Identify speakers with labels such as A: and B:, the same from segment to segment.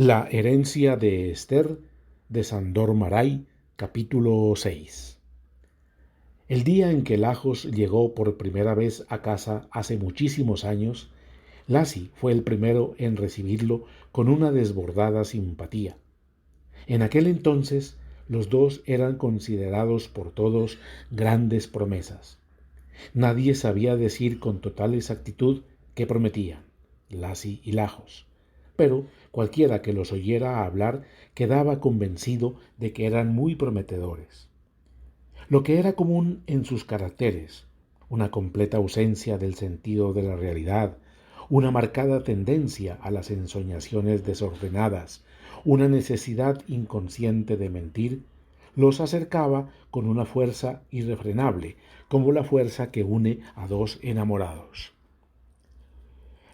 A: La herencia de Esther de Sándor Márai, capítulo 6. El día en que Lajos llegó por primera vez a casa hace muchísimos años, Lassie fue el primero en recibirlo con una desbordada simpatía. En aquel entonces, los dos eran considerados por todos grandes promesas. Nadie sabía decir con total exactitud qué prometían, Lassie y Lajos, pero cualquiera que los oyera hablar quedaba convencido de que eran muy prometedores. Lo que era común en sus caracteres, una completa ausencia del sentido de la realidad, una marcada tendencia a las ensoñaciones desordenadas, una necesidad inconsciente de mentir, los acercaba con una fuerza irrefrenable, como la fuerza que une a dos enamorados.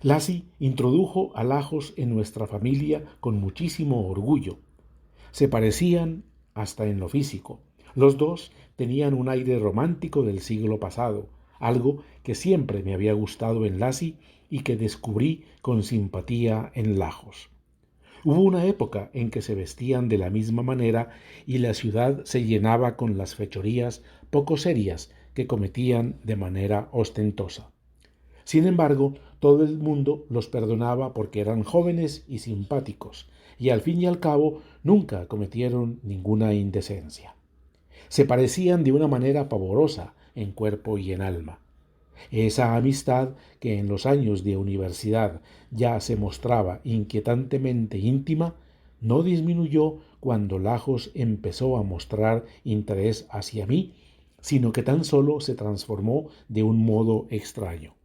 A: Lassie introdujo a Lajos en nuestra familia con muchísimo orgullo. Se parecían hasta en lo físico. Los dos tenían un aire romántico del siglo pasado, algo que siempre me había gustado en Lassie y que descubrí con simpatía en Lajos. Hubo una época en que se vestían de la misma manera y la ciudad se llenaba con las fechorías poco serias que cometían de manera ostentosa. Sin embargo, todo el mundo los perdonaba porque eran jóvenes y simpáticos, y al fin y al cabo nunca cometieron ninguna indecencia. Se parecían de una manera pavorosa en cuerpo y en alma. Esa amistad que en los años de universidad ya se mostraba inquietantemente íntima, no disminuyó cuando Lajos empezó a mostrar interés hacia mí, sino que tan solo se transformó de un modo extraño.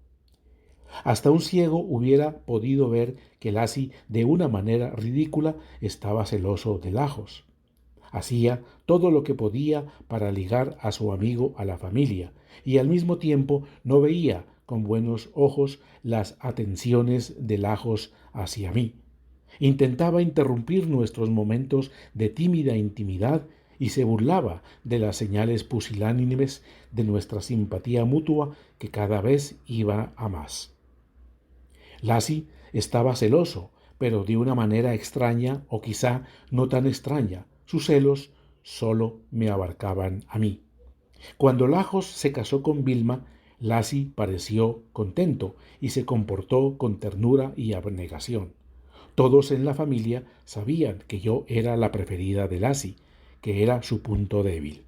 A: Hasta un ciego hubiera podido ver que Lassie, de una manera ridícula, estaba celoso de Lajos. Hacía todo lo que podía para ligar a su amigo a la familia, y al mismo tiempo no veía con buenos ojos las atenciones de Lajos hacia mí. Intentaba interrumpir nuestros momentos de tímida intimidad y se burlaba de las señales pusilánimes de nuestra simpatía mutua que cada vez iba a más. Lassie estaba celoso, pero de una manera extraña o quizá no tan extraña. Sus celos solo me abarcaban a mí. Cuando Lajos se casó con Vilma, Lassie pareció contento y se comportó con ternura y abnegación. Todos en la familia sabían que yo era la preferida de Lassie, que era su punto débil.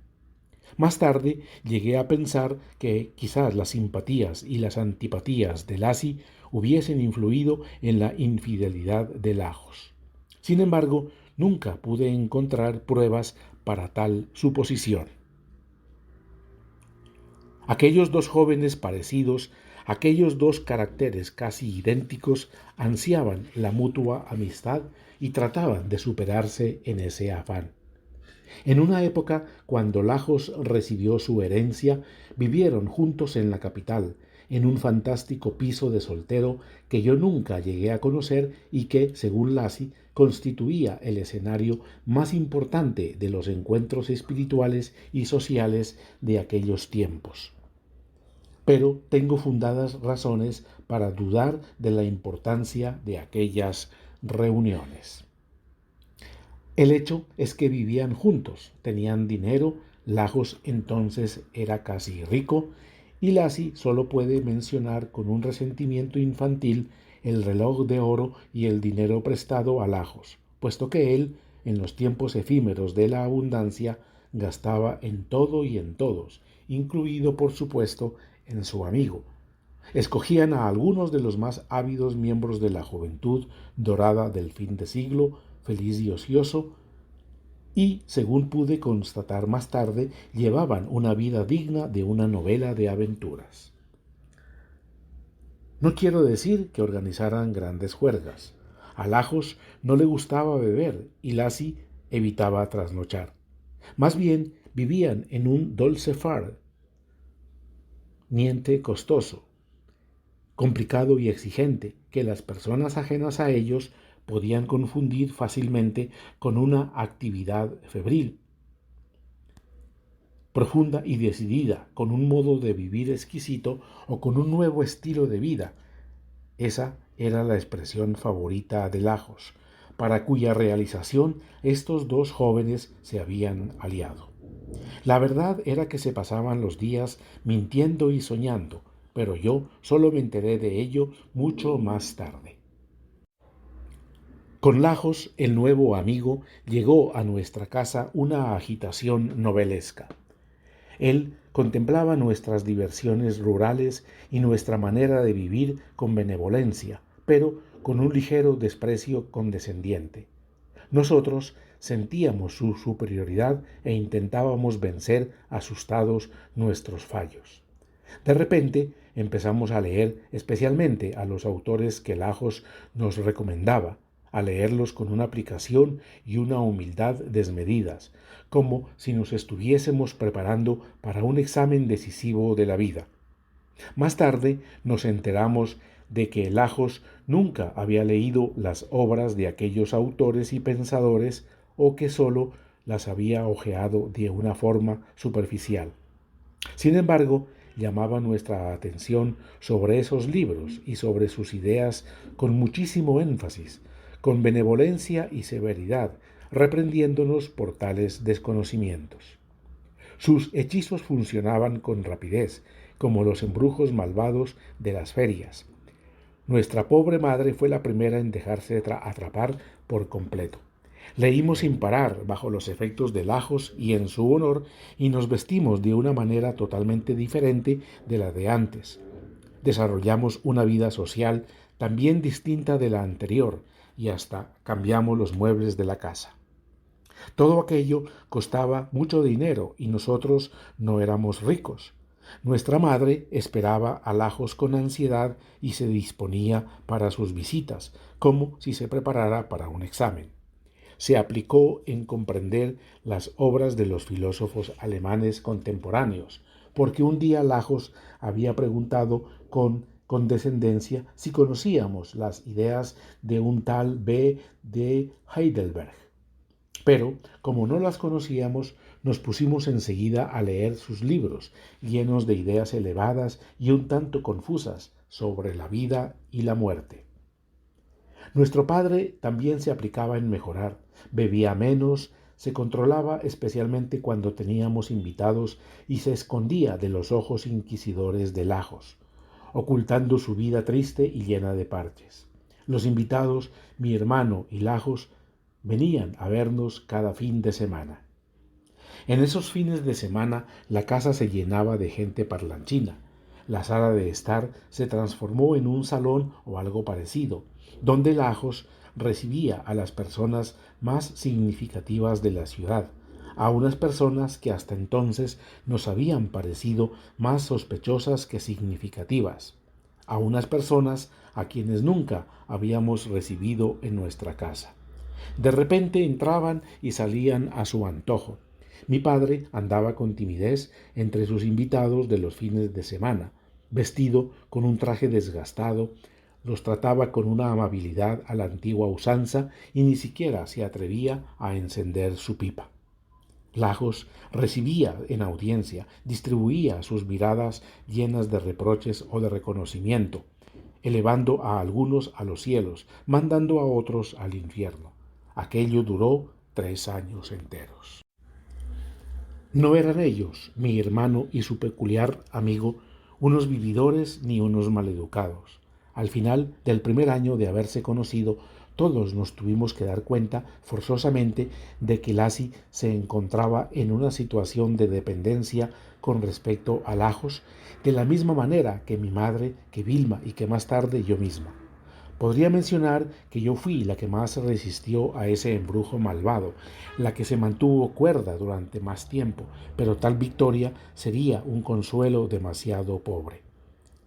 A: Más tarde llegué a pensar que quizás las simpatías y las antipatías de Lassie hubiesen influido en la infidelidad de Lajos. Sin embargo, nunca pude encontrar pruebas para tal suposición. Aquellos dos jóvenes parecidos, aquellos dos caracteres casi idénticos, ansiaban la mutua amistad y trataban de superarse en ese afán. En una época cuando Lajos recibió su herencia, vivieron juntos en la capital, en un fantástico piso de soltero que yo nunca llegué a conocer y que, según Lassie, constituía el escenario más importante de los encuentros espirituales y sociales de aquellos tiempos. Pero tengo fundadas razones para dudar de la importancia de aquellas reuniones. El hecho es que vivían juntos, tenían dinero, Lajos entonces era casi rico, y Lassie solo puede mencionar con un resentimiento infantil el reloj de oro y el dinero prestado a Lajos, puesto que él, en los tiempos efímeros de la abundancia, gastaba en todo y en todos, incluido por supuesto en su amigo. Escogían a algunos de los más ávidos miembros de la juventud dorada del fin de siglo, feliz y ocioso, y, según pude constatar más tarde, llevaban una vida digna de una novela de aventuras. No quiero decir que organizaran grandes juergas. A Lajos no le gustaba beber y Lassie evitaba trasnochar. Más bien vivían en un dolce far, niente costoso, complicado y exigente, que las personas ajenas a ellos podían confundir fácilmente con una actividad febril, profunda y decidida, con un modo de vivir exquisito o con un nuevo estilo de vida. Esa era la expresión favorita de Lajos. para cuya realización estos dos jóvenes se habían aliado. La verdad era que se pasaban los días mintiendo y soñando, pero yo solo me enteré de ello mucho más tarde. Con Lajos, el nuevo amigo, llegó a nuestra casa una agitación novelesca. Él contemplaba nuestras diversiones rurales y nuestra manera de vivir con benevolencia, pero con un ligero desprecio condescendiente. Nosotros sentíamos su superioridad e intentábamos vencer asustados nuestros fallos. De repente empezamos a leer especialmente a los autores que Lajos nos recomendaba, a leerlos con una aplicación y una humildad desmedidas, como si nos estuviésemos preparando para un examen decisivo de la vida. Más tarde nos enteramos de que Lajos nunca había leído las obras de aquellos autores y pensadores o que sólo las había hojeado de una forma superficial. Sin embargo, llamaba nuestra atención sobre esos libros y sobre sus ideas con muchísimo énfasis, con benevolencia y severidad, reprendiéndonos por tales desconocimientos. Sus hechizos funcionaban con rapidez, como los embrujos malvados de las ferias. Nuestra pobre madre fue la primera en dejarse atrapar por completo. Leímos sin parar bajo los efectos de Lajos y en su honor y nos vestimos de una manera totalmente diferente de la de antes. Desarrollamos una vida social también distinta de la anterior y hasta cambiamos los muebles de la casa. Todo aquello costaba mucho dinero y nosotros no éramos ricos. Nuestra madre esperaba a Lajos con ansiedad y se disponía para sus visitas, como si se preparara para un examen. Se aplicó en comprender las obras de los filósofos alemanes contemporáneos, porque un día Lajos había preguntado con condescendencia si conocíamos las ideas de un tal B. de Heidelberg. Pero, como no las conocíamos, nos pusimos enseguida a leer sus libros, llenos de ideas elevadas y un tanto confusas sobre la vida y la muerte. Nuestro padre también se aplicaba en mejorar, bebía menos, se controlaba especialmente cuando teníamos invitados y se escondía de los ojos inquisidores de Lajos, ocultando su vida triste y llena de parches. Los invitados, mi hermano y Lajos, venían a vernos cada fin de semana. En esos fines de semana la casa se llenaba de gente parlanchina. La sala de estar se transformó en un salón o algo parecido, donde Lajos recibía a las personas más significativas de la ciudad, a unas personas que hasta entonces nos habían parecido más sospechosas que significativas, a unas personas a quienes nunca habíamos recibido en nuestra casa. De repente entraban y salían a su antojo. Mi padre andaba con timidez entre sus invitados de los fines de semana, vestido con un traje desgastado, los trataba con una amabilidad a la antigua usanza y ni siquiera se atrevía a encender su pipa. Lajos recibía en audiencia, distribuía sus miradas llenas de reproches o de reconocimiento, elevando a algunos a los cielos, mandando a otros al infierno. Aquello duró 3 años enteros. No eran ellos, mi hermano y su peculiar amigo, unos vividores ni unos maleducados. Al final del primer año de haberse conocido, todos nos tuvimos que dar cuenta forzosamente de que Lassie se encontraba en una situación de dependencia con respecto a Lajos, de la misma manera que mi madre, que Vilma y que más tarde yo misma. Podría mencionar que yo fui la que más resistió a ese embrujo malvado, la que se mantuvo cuerda durante más tiempo, pero tal victoria sería un consuelo demasiado pobre.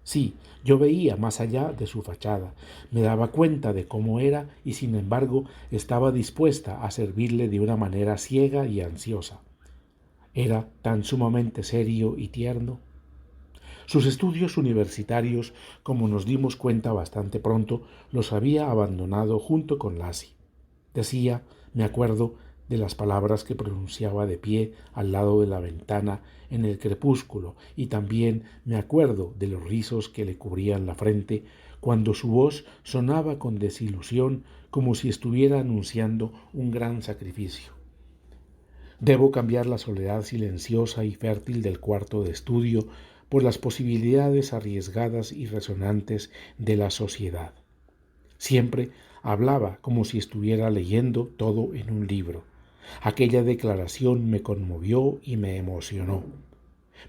A: Sí, yo veía más allá de su fachada, me daba cuenta de cómo era y sin embargo estaba dispuesta a servirle de una manera ciega y ansiosa. Era tan sumamente serio y tierno. Sus estudios universitarios, como nos dimos cuenta bastante pronto, los había abandonado junto con Lassie. Decía, me acuerdo, de las palabras que pronunciaba de pie al lado de la ventana en el crepúsculo, y también me acuerdo de los rizos que le cubrían la frente cuando su voz sonaba con desilusión como si estuviera anunciando un gran sacrificio. Debo cambiar la soledad silenciosa y fértil del cuarto de estudio por las posibilidades arriesgadas y resonantes de la sociedad. Siempre hablaba como si estuviera leyendo todo en un libro. Aquella declaración me conmovió y me emocionó.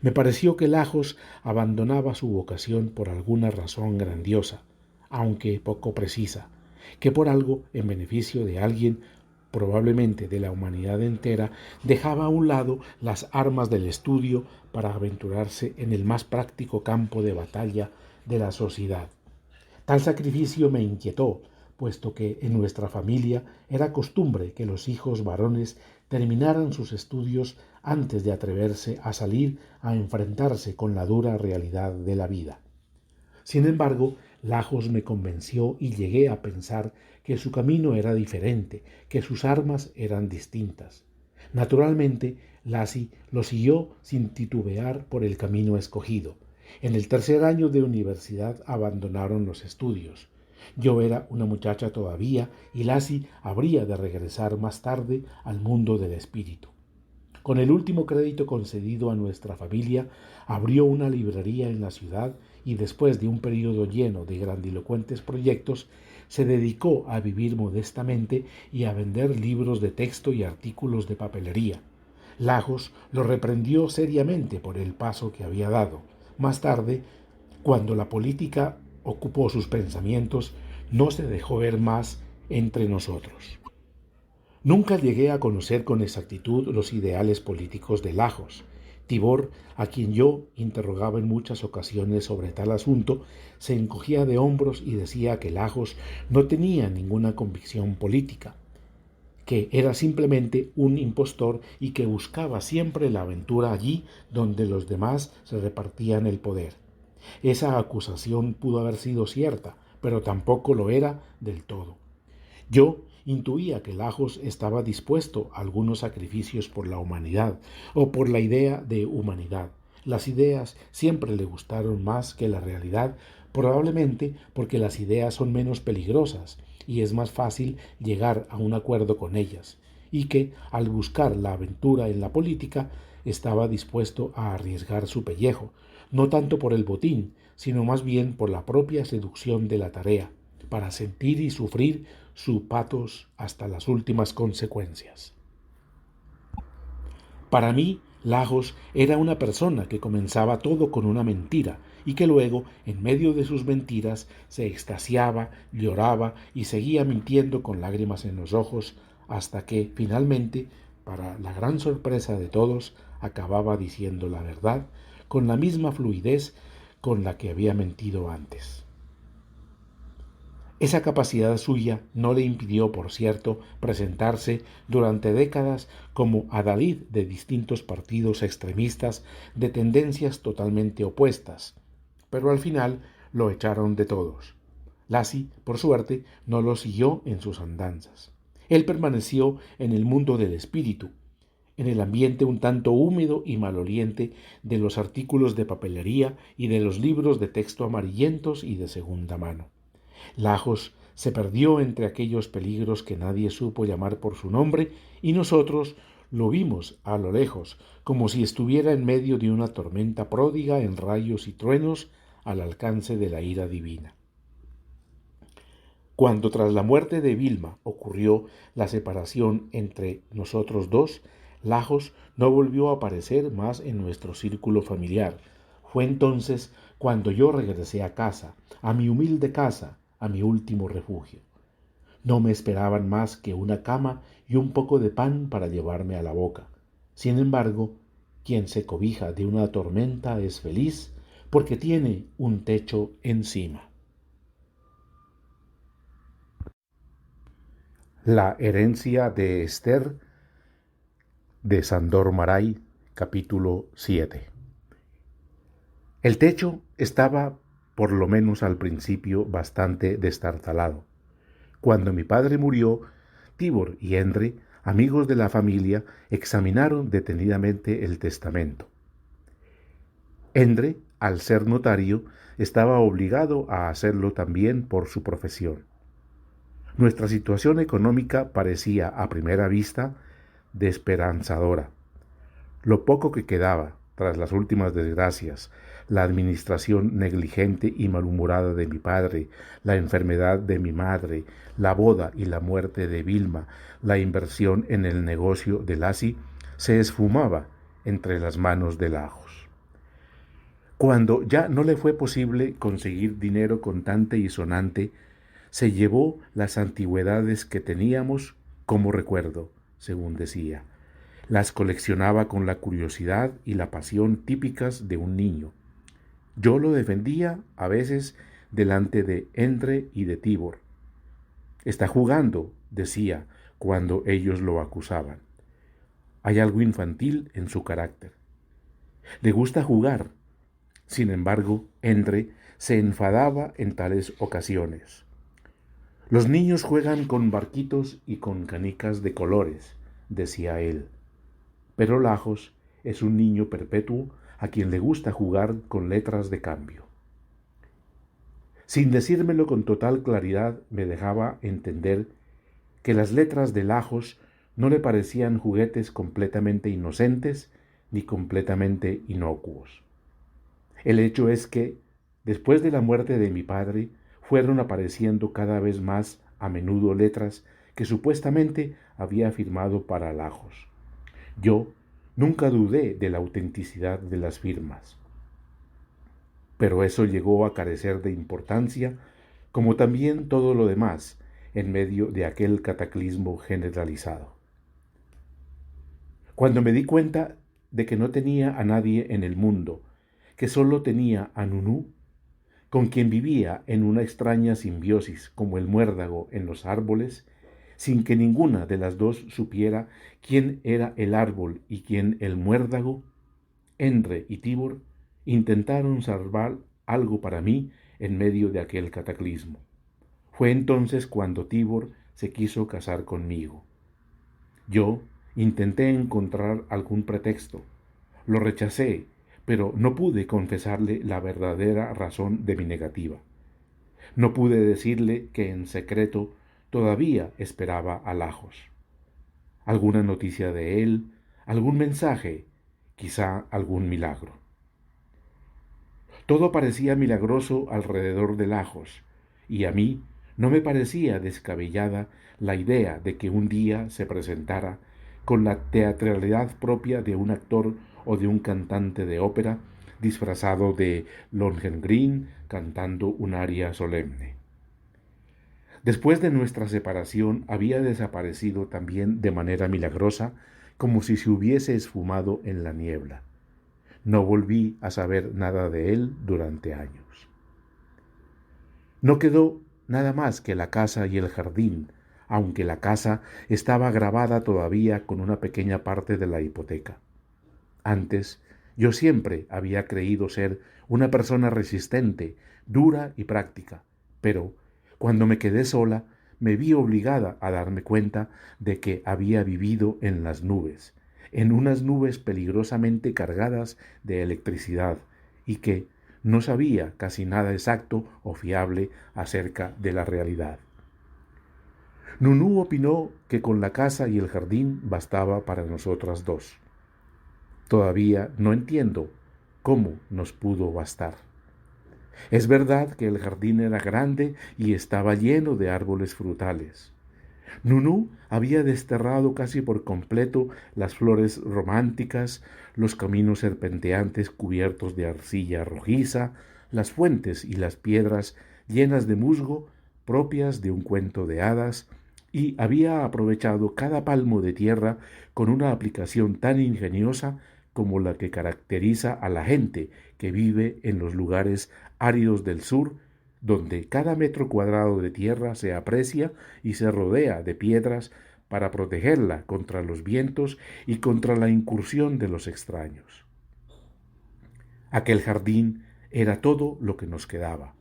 A: Me pareció que Lajos abandonaba su vocación por alguna razón grandiosa, aunque poco precisa, que por algo en beneficio de alguien, probablemente de la humanidad entera, dejaba a un lado las armas del estudio para aventurarse en el más práctico campo de batalla de la sociedad. Tal sacrificio me inquietó, puesto que en nuestra familia era costumbre que los hijos varones terminaran sus estudios antes de atreverse a salir a enfrentarse con la dura realidad de la vida. Sin embargo, Lajos me convenció y llegué a pensar que su camino era diferente, que sus armas eran distintas. Naturalmente, Lassie lo siguió sin titubear por el camino escogido. En el tercer año de universidad abandonaron los estudios. Yo era una muchacha todavía y Lassie habría de regresar más tarde al mundo del espíritu. Con el último crédito concedido a nuestra familia, abrió una librería en la ciudad y después de un período lleno de grandilocuentes proyectos, se dedicó a vivir modestamente y a vender libros de texto y artículos de papelería. Lajos lo reprendió seriamente por el paso que había dado. Más tarde, cuando la política ocupó sus pensamientos, no se dejó ver más entre nosotros. Nunca llegué a conocer con exactitud los ideales políticos de Lajos. Tibor, a quien yo interrogaba en muchas ocasiones sobre tal asunto, se encogía de hombros y decía que Lajos no tenía ninguna convicción política, que era simplemente un impostor y que buscaba siempre la aventura allí donde los demás se repartían el poder. Esa acusación pudo haber sido cierta, pero tampoco lo era del todo. Yo intuía que Lajos estaba dispuesto a algunos sacrificios por la humanidad o por la idea de humanidad. Las ideas siempre le gustaron más que la realidad, probablemente porque las ideas son menos peligrosas y es más fácil llegar a un acuerdo con ellas, y que, al buscar la aventura en la política, estaba dispuesto a arriesgar su pellejo, no tanto por el botín, sino más bien por la propia seducción de la tarea, para sentir y sufrir su patos hasta las últimas consecuencias. Para mí, Lajos era una persona que comenzaba todo con una mentira y que luego, en medio de sus mentiras, se extasiaba, lloraba y seguía mintiendo con lágrimas en los ojos hasta que, finalmente, para la gran sorpresa de todos, acababa diciendo la verdad con la misma fluidez con la que había mentido antes. Esa capacidad suya no le impidió, por cierto, presentarse durante décadas como adalid de distintos partidos extremistas de tendencias totalmente opuestas, pero al final lo echaron de todos. Lassie, por suerte, no lo siguió en sus andanzas. Él permaneció en el mundo del espíritu, en el ambiente un tanto húmedo y maloliente de los artículos de papelería y de los libros de texto amarillentos y de segunda mano. Lajos se perdió entre aquellos peligros que nadie supo llamar por su nombre y nosotros lo vimos a lo lejos, como si estuviera en medio de una tormenta pródiga en rayos y truenos al alcance de la ira divina. Cuando tras la muerte de Vilma ocurrió la separación entre nosotros dos, Lajos no volvió a aparecer más en nuestro círculo familiar. Fue entonces cuando yo regresé a casa, a mi humilde casa, a mi último refugio. No me esperaban más que una cama y un poco de pan para llevarme a la boca. Sin embargo, quien se cobija de una tormenta es feliz porque tiene un techo encima. La herencia de Esther de Sándor Márai, capítulo 7. El techo estaba, por lo menos al principio, bastante destartalado. Cuando mi padre murió, Tibor y Endre, amigos de la familia, examinaron detenidamente el testamento. Endre, al ser notario, estaba obligado a hacerlo también por su profesión. Nuestra situación económica parecía, a primera vista, desesperanzadora. Lo poco que quedaba, tras las últimas desgracias, la administración negligente y malhumorada de mi padre, la enfermedad de mi madre, la boda y la muerte de Vilma, la inversión en el negocio de Lassie, se esfumaba entre las manos de Lajos. Cuando ya no le fue posible conseguir dinero contante y sonante, se llevó las antigüedades que teníamos como recuerdo, según decía. Las coleccionaba con la curiosidad y la pasión típicas de un niño. Yo lo defendía a veces delante de Endre y de Tibor. Está jugando, decía, cuando ellos lo acusaban. Hay algo infantil en su carácter. Le gusta jugar. Sin embargo, Endre se enfadaba en tales ocasiones. Los niños juegan con barquitos y con canicas de colores, decía él. Pero Lajos es un niño perpetuo a quien le gusta jugar con letras de cambio. Sin decírmelo con total claridad, me dejaba entender que las letras de Lajos no le parecían juguetes completamente inocentes ni completamente inocuos. El hecho es que, después de la muerte de mi padre, fueron apareciendo cada vez más a menudo letras que supuestamente había firmado para Lajos. Yo nunca dudé de la autenticidad de las firmas. Pero eso llegó a carecer de importancia, como también todo lo demás, en medio de aquel cataclismo generalizado. Cuando me di cuenta de que no tenía a nadie en el mundo, que solo tenía a Nunú, con quien vivía en una extraña simbiosis como el muérdago en los árboles, sin que ninguna de las dos supiera quién era el árbol y quién el muérdago, Endre y Tibor intentaron salvar algo para mí en medio de aquel cataclismo. Fue entonces cuando Tibor se quiso casar conmigo. Yo intenté encontrar algún pretexto. Lo rechacé, pero no pude confesarle la verdadera razón de mi negativa. No pude decirle que en secreto todavía esperaba a Lajos. Alguna noticia de él, algún mensaje, quizá algún milagro. Todo parecía milagroso alrededor de Lajos, y a mí no me parecía descabellada la idea de que un día se presentara con la teatralidad propia de un actor o de un cantante de ópera disfrazado de Lohengrin cantando un aria solemne. Después de nuestra separación había desaparecido también de manera milagrosa, como si se hubiese esfumado en la niebla. No volví a saber nada de él durante años. No quedó nada más que la casa y el jardín, aunque la casa estaba grabada todavía con una pequeña parte de la hipoteca. Antes, yo siempre había creído ser una persona resistente, dura y práctica, pero cuando me quedé sola, me vi obligada a darme cuenta de que había vivido en las nubes, en unas nubes peligrosamente cargadas de electricidad, y que no sabía casi nada exacto o fiable acerca de la realidad. Nunú opinó que con la casa y el jardín bastaba para nosotras dos. Todavía no entiendo cómo nos pudo bastar. Es verdad que el jardín era grande y estaba lleno de árboles frutales. Nunú había desterrado casi por completo las flores románticas, los caminos serpenteantes cubiertos de arcilla rojiza, las fuentes y las piedras llenas de musgo propias de un cuento de hadas, y había aprovechado cada palmo de tierra con una aplicación tan ingeniosa como la que caracteriza a la gente que vive en los lugares áridos del sur, donde cada metro cuadrado de tierra se aprecia y se rodea de piedras para protegerla contra los vientos y contra la incursión de los extraños. Aquel jardín era todo lo que nos quedaba.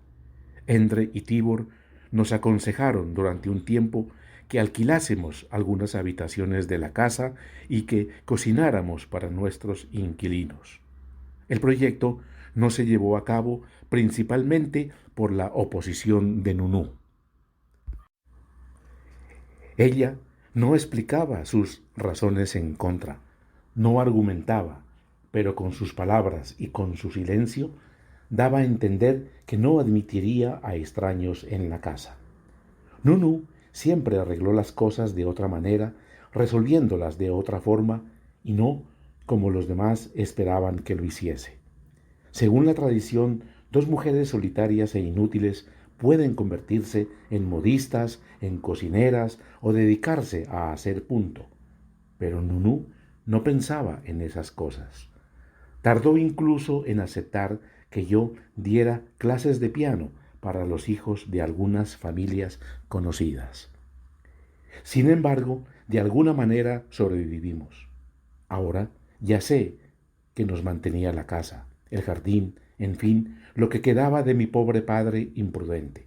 A: Endre y Tibor nos aconsejaron durante un tiempo que alquilásemos algunas habitaciones de la casa y que cocináramos para nuestros inquilinos. El proyecto no se llevó a cabo principalmente por la oposición de Nunú. Ella no explicaba sus razones en contra, no argumentaba, pero con sus palabras y con su silencio daba a entender que no admitiría a extraños en la casa. Nunu siempre arregló las cosas de otra manera, resolviéndolas de otra forma y no como los demás esperaban que lo hiciese. Según la tradición, dos mujeres solitarias e inútiles pueden convertirse en modistas, en cocineras o dedicarse a hacer punto. Pero Nunú no pensaba en esas cosas. Tardó incluso en aceptar que yo diera clases de piano para los hijos de algunas familias conocidas. Sin embargo, de alguna manera sobrevivimos. Ahora ya sé que nos mantenía la casa, el jardín, en fin, lo que quedaba de mi pobre padre imprudente.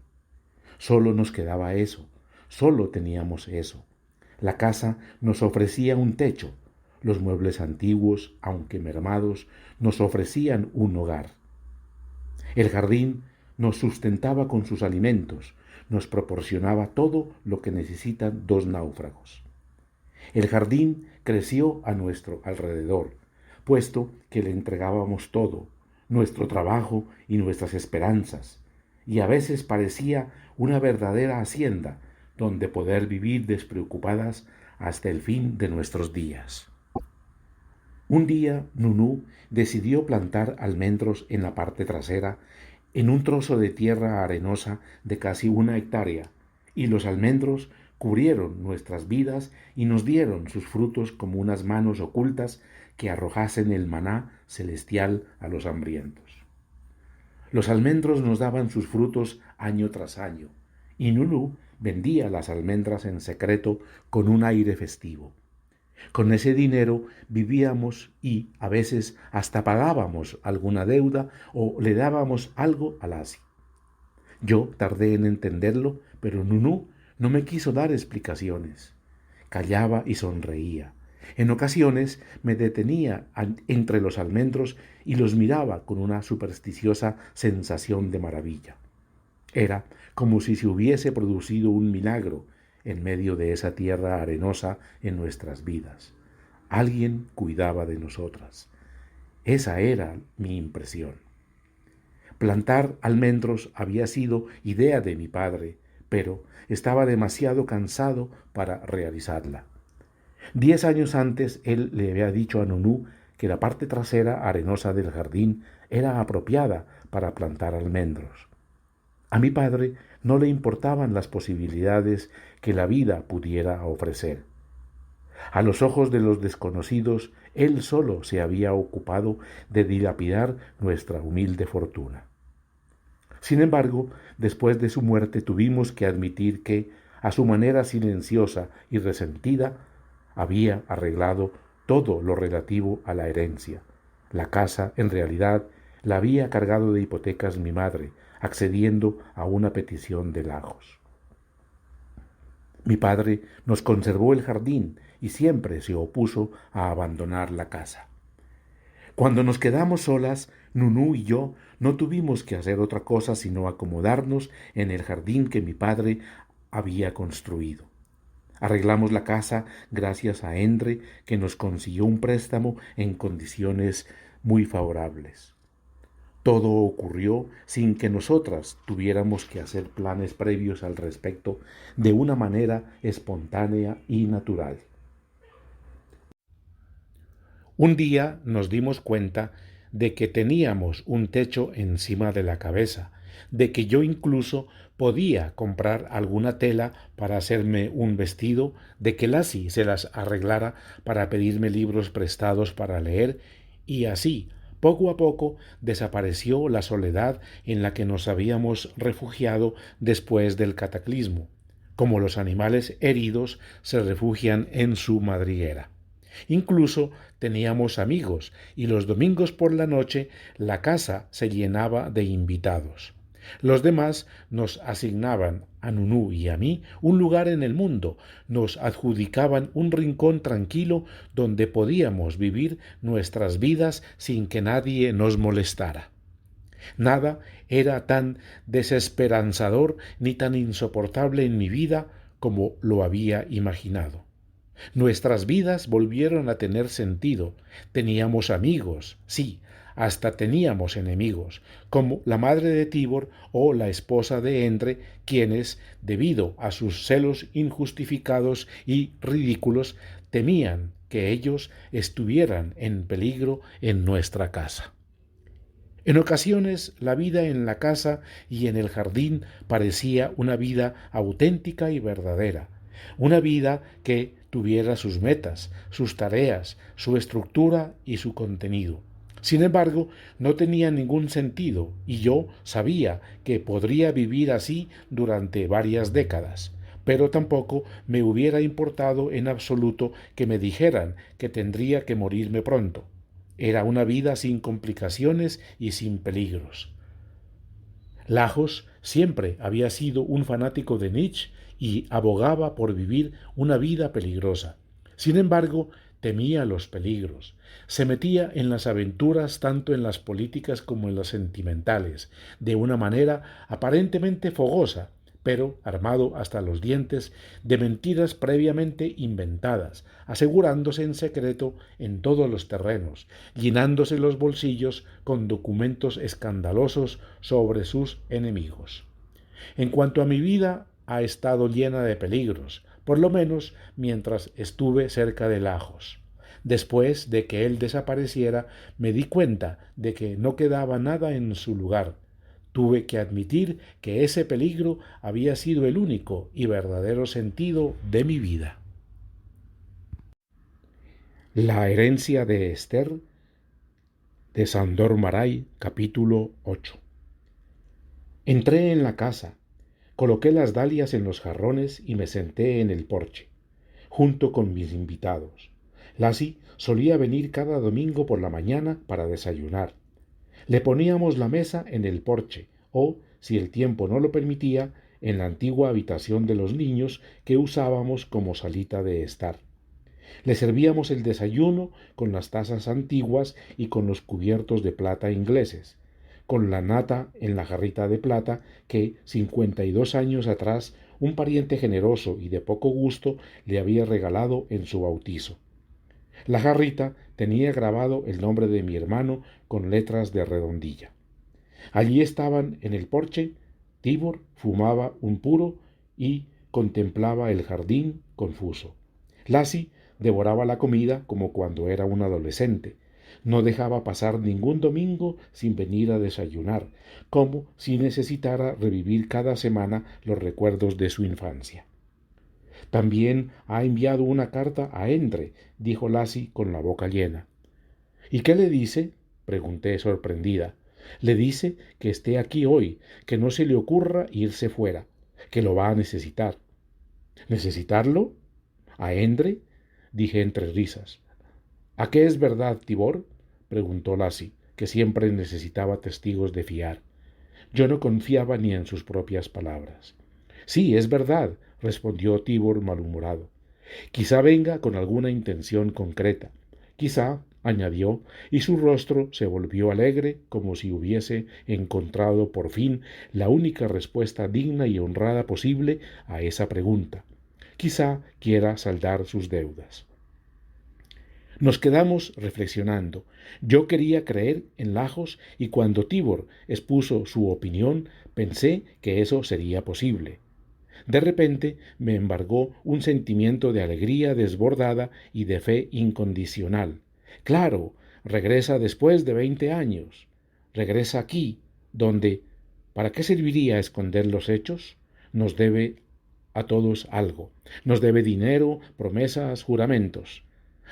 A: Solo nos quedaba eso, solo teníamos eso. La casa nos ofrecía un techo, los muebles antiguos, aunque mermados, nos ofrecían un hogar. El jardín nos sustentaba con sus alimentos, nos proporcionaba todo lo que necesitan dos náufragos. El jardín creció a nuestro alrededor, puesto que le entregábamos todo, nuestro trabajo y nuestras esperanzas, y a veces parecía una verdadera hacienda donde poder vivir despreocupadas hasta el fin de nuestros días. Un día Nunú decidió plantar almendros en la parte trasera, en un trozo de tierra arenosa de casi 1 hectárea, y los almendros cubrieron nuestras vidas y nos dieron sus frutos como unas manos ocultas que arrojasen el maná celestial a los hambrientos. Los almendros nos daban sus frutos año tras año, y Nunú vendía las almendras en secreto con un aire festivo. Con ese dinero vivíamos y a veces hasta pagábamos alguna deuda o le dábamos algo a Lassie. Yo tardé en entenderlo, pero Nunú no me quiso dar explicaciones. Callaba y sonreía. En ocasiones me detenía entre los almendros y los miraba con una supersticiosa sensación de maravilla. Era como si se hubiese producido un milagro en medio de esa tierra arenosa en nuestras vidas. Alguien cuidaba de nosotras. Esa era mi impresión. Plantar almendros había sido idea de mi padre, pero estaba demasiado cansado para realizarla. 10 años antes él le había dicho a Nunú que la parte trasera arenosa del jardín era apropiada para plantar almendros. A mi padre no le importaban las posibilidades que la vida pudiera ofrecer. A los ojos de los desconocidos, él solo se había ocupado de dilapidar nuestra humilde fortuna. Sin embargo, después de su muerte tuvimos que admitir que, a su manera silenciosa y resentida, había arreglado todo lo relativo a la herencia. La casa, en realidad, la había cargado de hipotecas mi madre, accediendo a una petición de Lajos. Mi padre nos conservó el jardín y siempre se opuso a abandonar la casa. Cuando nos quedamos solas, Nunú y yo no tuvimos que hacer otra cosa sino acomodarnos en el jardín que mi padre había construido. Arreglamos la casa gracias a Endre, que nos consiguió un préstamo en condiciones muy favorables. Todo ocurrió sin que nosotras tuviéramos que hacer planes previos al respecto, de una manera espontánea y natural. Un día nos dimos cuenta de que teníamos un techo encima de la cabeza, de que yo incluso podía comprar alguna tela para hacerme un vestido, de que Lassie se las arreglara para pedirme libros prestados para leer, y así, poco a poco, desapareció la soledad en la que nos habíamos refugiado después del cataclismo, como los animales heridos se refugian en su madriguera. Incluso teníamos amigos y los domingos por la noche la casa se llenaba de invitados. Los demás nos asignaban, a Nunú y a mí, un lugar en el mundo, nos adjudicaban un rincón tranquilo donde podíamos vivir nuestras vidas sin que nadie nos molestara. Nada era tan desesperanzador ni tan insoportable en mi vida como lo había imaginado. Nuestras vidas volvieron a tener sentido. Teníamos amigos, sí, hasta teníamos enemigos, como la madre de Tibor o la esposa de Endre, quienes, debido a sus celos injustificados y ridículos, temían que ellos estuvieran en peligro en nuestra casa. En ocasiones la vida en la casa y en el jardín parecía una vida auténtica y verdadera, una vida que tuviera sus metas, sus tareas, su estructura y su contenido. Sin embargo, no tenía ningún sentido y yo sabía que podría vivir así durante varias décadas, pero tampoco me hubiera importado en absoluto que me dijeran que tendría que morirme pronto. Era una vida sin complicaciones y sin peligros. Lajos siempre había sido un fanático de Nietzsche y abogaba por vivir una vida peligrosa. Sin embargo, temía los peligros. Se metía en las aventuras tanto en las políticas como en las sentimentales, de una manera aparentemente fogosa, pero armado hasta los dientes de mentiras previamente inventadas, asegurándose en secreto en todos los terrenos, llenándose los bolsillos con documentos escandalosos sobre sus enemigos. En cuanto a mi vida, ha estado llena de peligros, por lo menos mientras estuve cerca de Lajos. Después de que él desapareciera, me di cuenta de que no quedaba nada en su lugar. Tuve que admitir que ese peligro había sido el único y verdadero sentido de mi vida. La herencia de Esther, de Sándor Márai, capítulo 8. Entré en la casa, coloqué las dalias en los jarrones y me senté en el porche, junto con mis invitados. Lassie solía venir cada domingo por la mañana para desayunar. Le poníamos la mesa en el porche o, si el tiempo no lo permitía, en la antigua habitación de los niños que usábamos como salita de estar. Le servíamos el desayuno con las tazas antiguas y con los cubiertos de plata ingleses, con la nata en la jarrita de plata que 52 años atrás un pariente generoso y de poco gusto le había regalado en su bautizo. La jarrita tenía grabado el nombre de mi hermano con letras de redondilla. Allí estaban en el porche. Tibor fumaba un puro y contemplaba el jardín confuso. Lassie devoraba la comida como cuando era un adolescente. No dejaba pasar ningún domingo sin venir a desayunar, como si necesitara revivir cada semana los recuerdos de su infancia. También ha enviado una carta a Endre, dijo Lassie con la boca llena. ¿Y qué le dice? Pregunté sorprendida. Le dice que esté aquí hoy, que no se le ocurra irse fuera, que lo va a necesitar. ¿Necesitarlo? ¿A Endre? Dije entre risas. ¿A qué es verdad, Tibor? Preguntó Lassie, que siempre necesitaba testigos de fiar. Yo no confiaba ni en sus propias palabras. Sí, es verdad, respondió Tibor malhumorado. Quizá venga con alguna intención concreta. Quizá, añadió, y su rostro se volvió alegre como si hubiese encontrado por fin la única respuesta digna y honrada posible a esa pregunta. Quizá quiera saldar sus deudas. Nos quedamos reflexionando. Yo quería creer en Lajos y cuando Tibor expuso su opinión pensé que eso sería posible. De repente me embargó un sentimiento de alegría desbordada y de fe incondicional. Claro, regresa después de 20 años. Regresa aquí, donde ¿para qué serviría esconder los hechos? Nos debe a todos algo. Nos debe dinero, promesas, juramentos.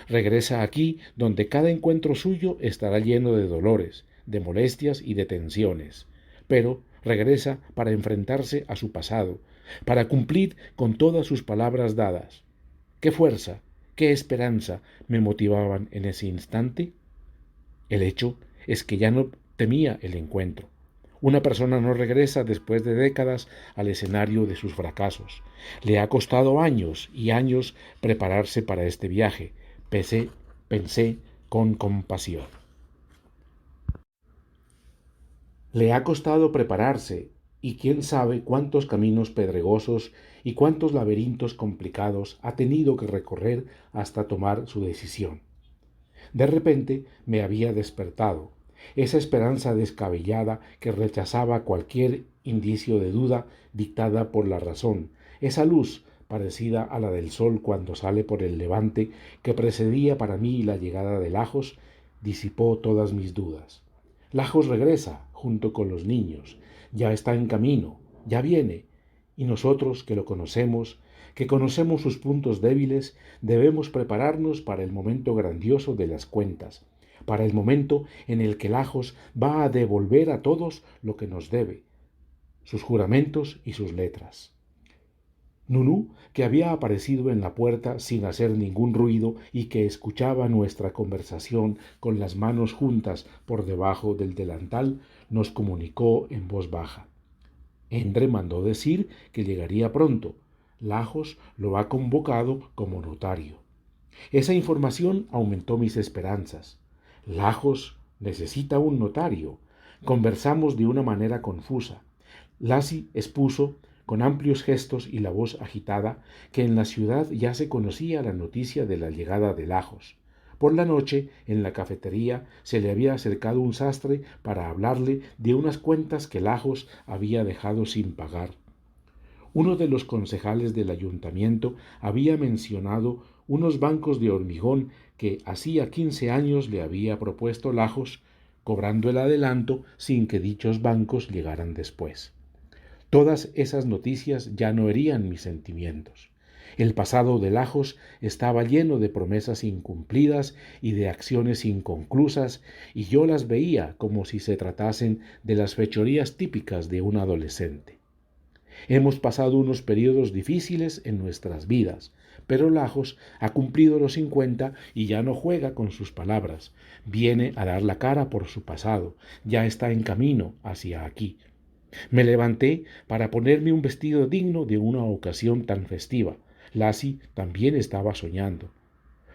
A: Regresa aquí, donde cada encuentro suyo estará lleno de dolores, de molestias y de tensiones. Pero regresa para enfrentarse a su pasado, para cumplir con todas sus palabras dadas. ¿Qué fuerza, qué esperanza me motivaban en ese instante? El hecho es que ya no temía el encuentro. Una persona no regresa después de décadas al escenario de sus fracasos. Le ha costado años y años prepararse para este viaje. Pensé con compasión. Le ha costado prepararse y quién sabe cuántos caminos pedregosos y cuántos laberintos complicados ha tenido que recorrer hasta tomar su decisión. De repente me había despertado, esa esperanza descabellada que rechazaba cualquier indicio de duda dictada por la razón, esa luz parecida a la del sol cuando sale por el levante que precedía para mí la llegada de Lajos, disipó todas mis dudas. Lajos regresa junto con los niños, ya está en camino, ya viene, y nosotros que conocemos sus puntos débiles, debemos prepararnos para el momento grandioso de las cuentas, para el momento en el que Lajos va a devolver a todos lo que nos debe, sus juramentos y sus letras. Nunú, que había aparecido en la puerta sin hacer ningún ruido y que escuchaba nuestra conversación con las manos juntas por debajo del delantal, nos comunicó en voz baja. Endre mandó decir que llegaría pronto. Lajos lo ha convocado como notario. Esa información aumentó mis esperanzas. Lajos necesita un notario. Conversamos de una manera confusa. Lassie expuso, con amplios gestos y la voz agitada, que en la ciudad ya se conocía la noticia de la llegada de Lajos. Por la noche, en la cafetería, se le había acercado un sastre para hablarle de unas cuentas que Lajos había dejado sin pagar. Uno de los concejales del ayuntamiento había mencionado unos bancos de hormigón que hacía 15 años le había propuesto Lajos, cobrando el adelanto sin que dichos bancos llegaran después. Todas esas noticias ya no herían mis sentimientos. El pasado de Lajos estaba lleno de promesas incumplidas y de acciones inconclusas, y yo las veía como si se tratasen de las fechorías típicas de un adolescente. Hemos pasado unos periodos difíciles en nuestras vidas, pero Lajos ha cumplido los 50 y ya no juega con sus palabras. Viene a dar la cara por su pasado, ya está en camino hacia aquí. Me levanté para ponerme un vestido digno de una ocasión tan festiva. Lassie también estaba soñando.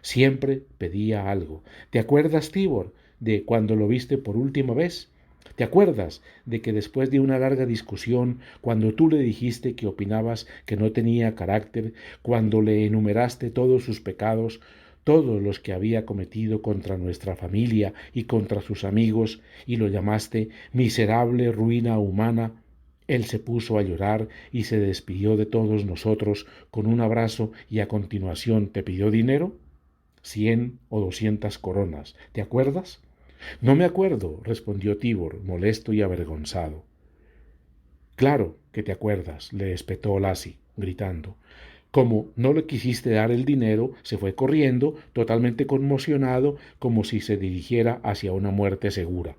A: Siempre pedía algo. ¿Te acuerdas, Tibor, de cuando lo viste por última vez? ¿Te acuerdas de que después de una larga discusión, cuando tú le dijiste que opinabas que no tenía carácter, cuando le enumeraste todos sus pecados, todos los que había cometido contra nuestra familia y contra sus amigos, y lo llamaste miserable ruina humana, él se puso a llorar y se despidió de todos nosotros con un abrazo y a continuación te pidió dinero? 100 o 200 coronas, ¿te acuerdas? No me acuerdo, respondió Tibor, molesto y avergonzado. Claro que te acuerdas, le espetó Lassie, gritando. Como no le quisiste dar el dinero, se fue corriendo, totalmente conmocionado, como si se dirigiera hacia una muerte segura.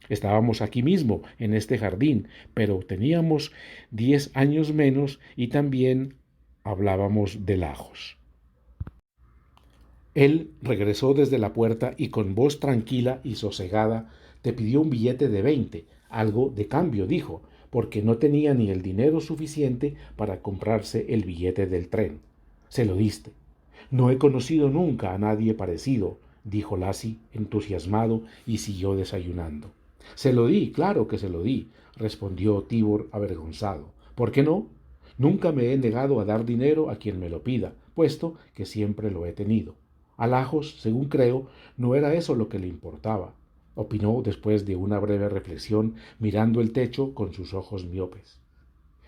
A: Estábamos aquí mismo, en este jardín, pero teníamos 10 años menos y también hablábamos de Lajos. Él regresó desde la puerta y con voz tranquila y sosegada te pidió un billete de 20, algo de cambio, dijo, porque no tenía ni el dinero suficiente para comprarse el billete del tren. Se lo diste. No he conocido nunca a nadie parecido, dijo Lassie, entusiasmado, y siguió desayunando. Se lo di, claro que se lo di, respondió Tibor avergonzado. ¿Por qué no? Nunca me he negado a dar dinero a quien me lo pida, puesto que siempre lo he tenido. A Lajos, según creo, no era eso lo que le importaba, opinó después de una breve reflexión, mirando el techo con sus ojos miopes.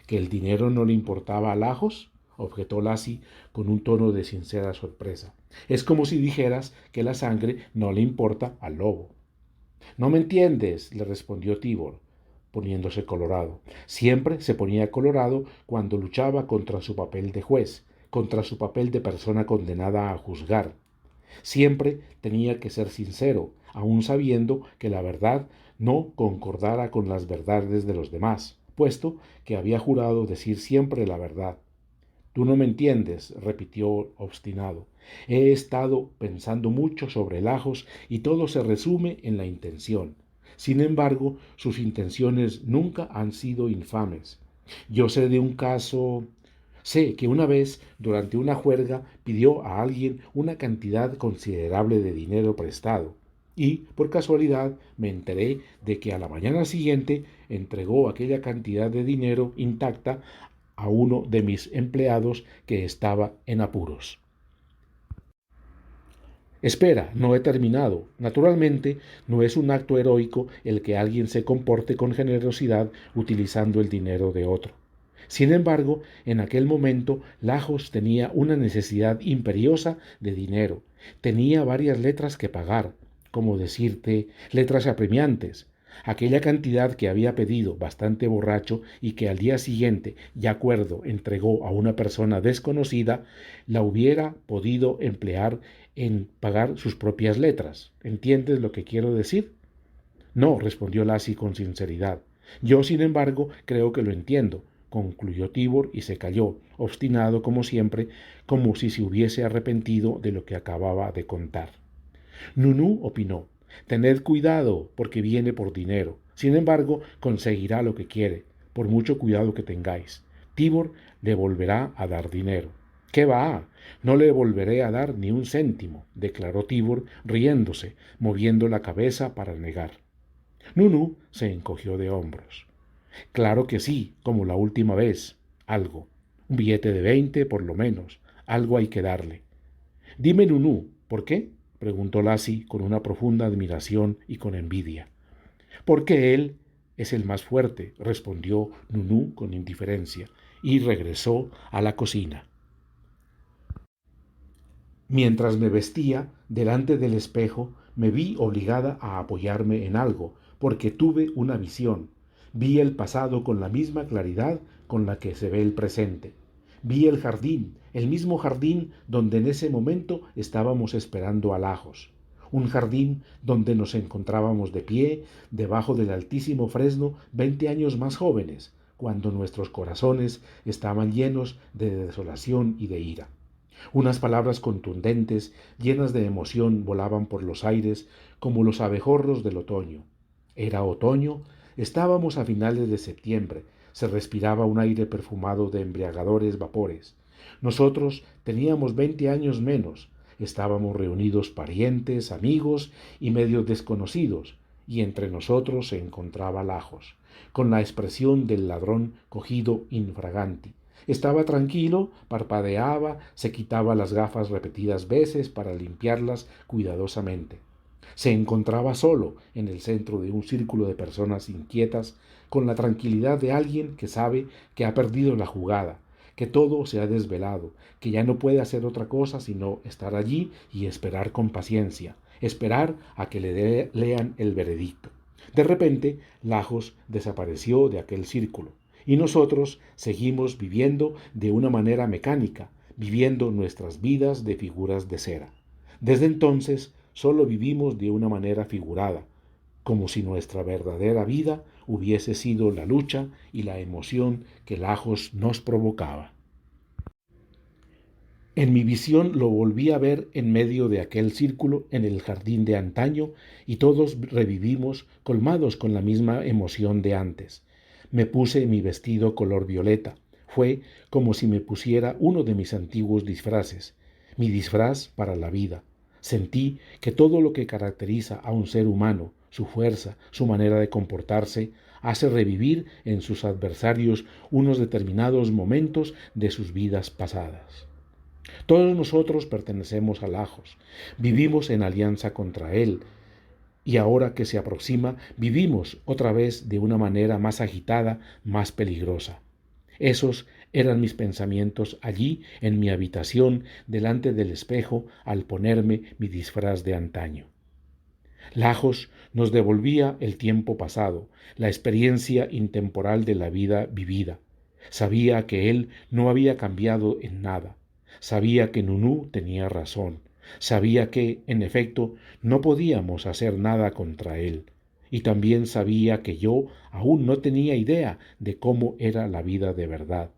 A: ¿Que el dinero no le importaba a Lajos? Objetó Lassie con un tono de sincera sorpresa. Es como si dijeras que la sangre no le importa al lobo. No me entiendes, le respondió Tibor, poniéndose colorado. Siempre se ponía colorado cuando luchaba contra su papel de juez, contra su papel de persona condenada a juzgar. Siempre tenía que ser sincero, aun sabiendo que la verdad no concordara con las verdades de los demás, puesto que había jurado decir siempre la verdad. Tú no me entiendes, repitió obstinado. He estado pensando mucho sobre Lajos y todo se resume en la intención. Sin embargo, sus intenciones nunca han sido infames. Yo sé de un caso. Sé que una vez, durante una juerga, pidió a alguien una cantidad considerable de dinero prestado. Y, por casualidad, me enteré de que a la mañana siguiente entregó aquella cantidad de dinero intacta a uno de mis empleados que estaba en apuros. Espera, no he terminado. Naturalmente, no es un acto heroico el que alguien se comporte con generosidad utilizando el dinero de otro. Sin embargo, en aquel momento, Lajos tenía una necesidad imperiosa de dinero. Tenía varias letras que pagar, como decirte, letras apremiantes. Aquella cantidad que había pedido bastante borracho y que al día siguiente, ya cuerdo, entregó a una persona desconocida, la hubiera podido emplear en pagar sus propias letras. ¿Entiendes lo que quiero decir? No, respondió Lassie con sinceridad. Yo, sin embargo, creo que lo entiendo, concluyó Tibor y se calló, obstinado como siempre, como si se hubiese arrepentido de lo que acababa de contar. Nunú opinó: tened cuidado, porque viene por dinero. Sin embargo, conseguirá lo que quiere, por mucho cuidado que tengáis. Tibor le volverá a dar dinero. ¿Qué va? No le volveré a dar ni un céntimo, declaró Tibor, riéndose, moviendo la cabeza para negar. Nunú se encogió de hombros. Claro que sí, como la última vez. Algo. Un billete de 20, por lo menos. Algo hay que darle. Dime, Nunú, ¿por qué? Preguntó Lassie con una profunda admiración y con envidia. Porque él es el más fuerte, respondió Nunú con indiferencia, y regresó a la cocina. Mientras me vestía delante del espejo, me vi obligada a apoyarme en algo, porque tuve una visión. Vi el pasado con la misma claridad con la que se ve el presente. Vi el jardín, el mismo jardín donde en ese momento estábamos esperando a Lajos. Un jardín donde nos encontrábamos de pie, debajo del altísimo fresno, 20 años más jóvenes, cuando nuestros corazones estaban llenos de desolación y de ira. Unas palabras contundentes, llenas de emoción, volaban por los aires como los abejorros del otoño. Era otoño, estábamos a finales de septiembre, se respiraba un aire perfumado de embriagadores vapores. Nosotros teníamos 20 años menos, estábamos reunidos parientes, amigos y medios desconocidos, y entre nosotros se encontraba Lajos, con la expresión del ladrón cogido infraganti. Estaba tranquilo, parpadeaba, se quitaba las gafas repetidas veces para limpiarlas cuidadosamente. Se encontraba solo en el centro de un círculo de personas inquietas, con la tranquilidad de alguien que sabe que ha perdido la jugada, que todo se ha desvelado, que ya no puede hacer otra cosa sino estar allí y esperar con paciencia, esperar a que le lean el veredicto. De repente, Lajos desapareció de aquel círculo y nosotros seguimos viviendo de una manera mecánica, viviendo nuestras vidas de figuras de cera. Desde entonces solo vivimos de una manera figurada, como si nuestra verdadera vida hubiese sido la lucha y la emoción que Lajos nos provocaba. En mi visión lo volví a ver en medio de aquel círculo en el jardín de antaño y todos revivimos colmados con la misma emoción de antes. Me puse mi vestido color violeta. Fue como si me pusiera uno de mis antiguos disfraces, mi disfraz para la vida. Sentí que todo lo que caracteriza a un ser humano, su fuerza, su manera de comportarse, hace revivir en sus adversarios unos determinados momentos de sus vidas pasadas. Todos nosotros pertenecemos a Lajos, vivimos en alianza contra él, y ahora que se aproxima, vivimos otra vez de una manera más agitada, más peligrosa. Esos eran mis pensamientos allí en mi habitación, delante del espejo, al ponerme mi disfraz de antaño. Lajos nos devolvía el tiempo pasado, la experiencia intemporal de la vida vivida. Sabía que él no había cambiado en nada. Sabía que Nunú tenía razón. Sabía que, en efecto, no podíamos hacer nada contra él. Y también sabía que yo aún no tenía idea de cómo era la vida de verdad,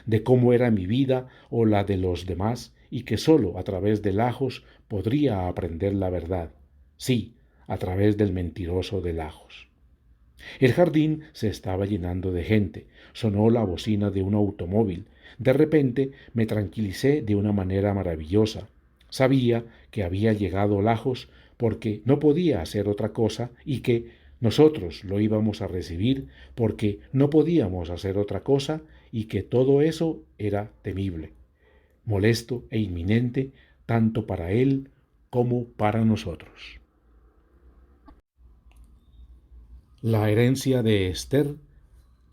A: de cómo era mi vida o la de los demás, y que sólo a través de Lajos podría aprender la verdad. Sí, a través del mentiroso de Lajos. El jardín se estaba llenando de gente. Sonó la bocina de un automóvil. De repente me tranquilicé de una manera maravillosa. Sabía que había llegado Lajos porque no podía hacer otra cosa y que nosotros lo íbamos a recibir porque no podíamos hacer otra cosa y que todo eso era temible, molesto e inminente tanto para él como para nosotros. La herencia de Esther,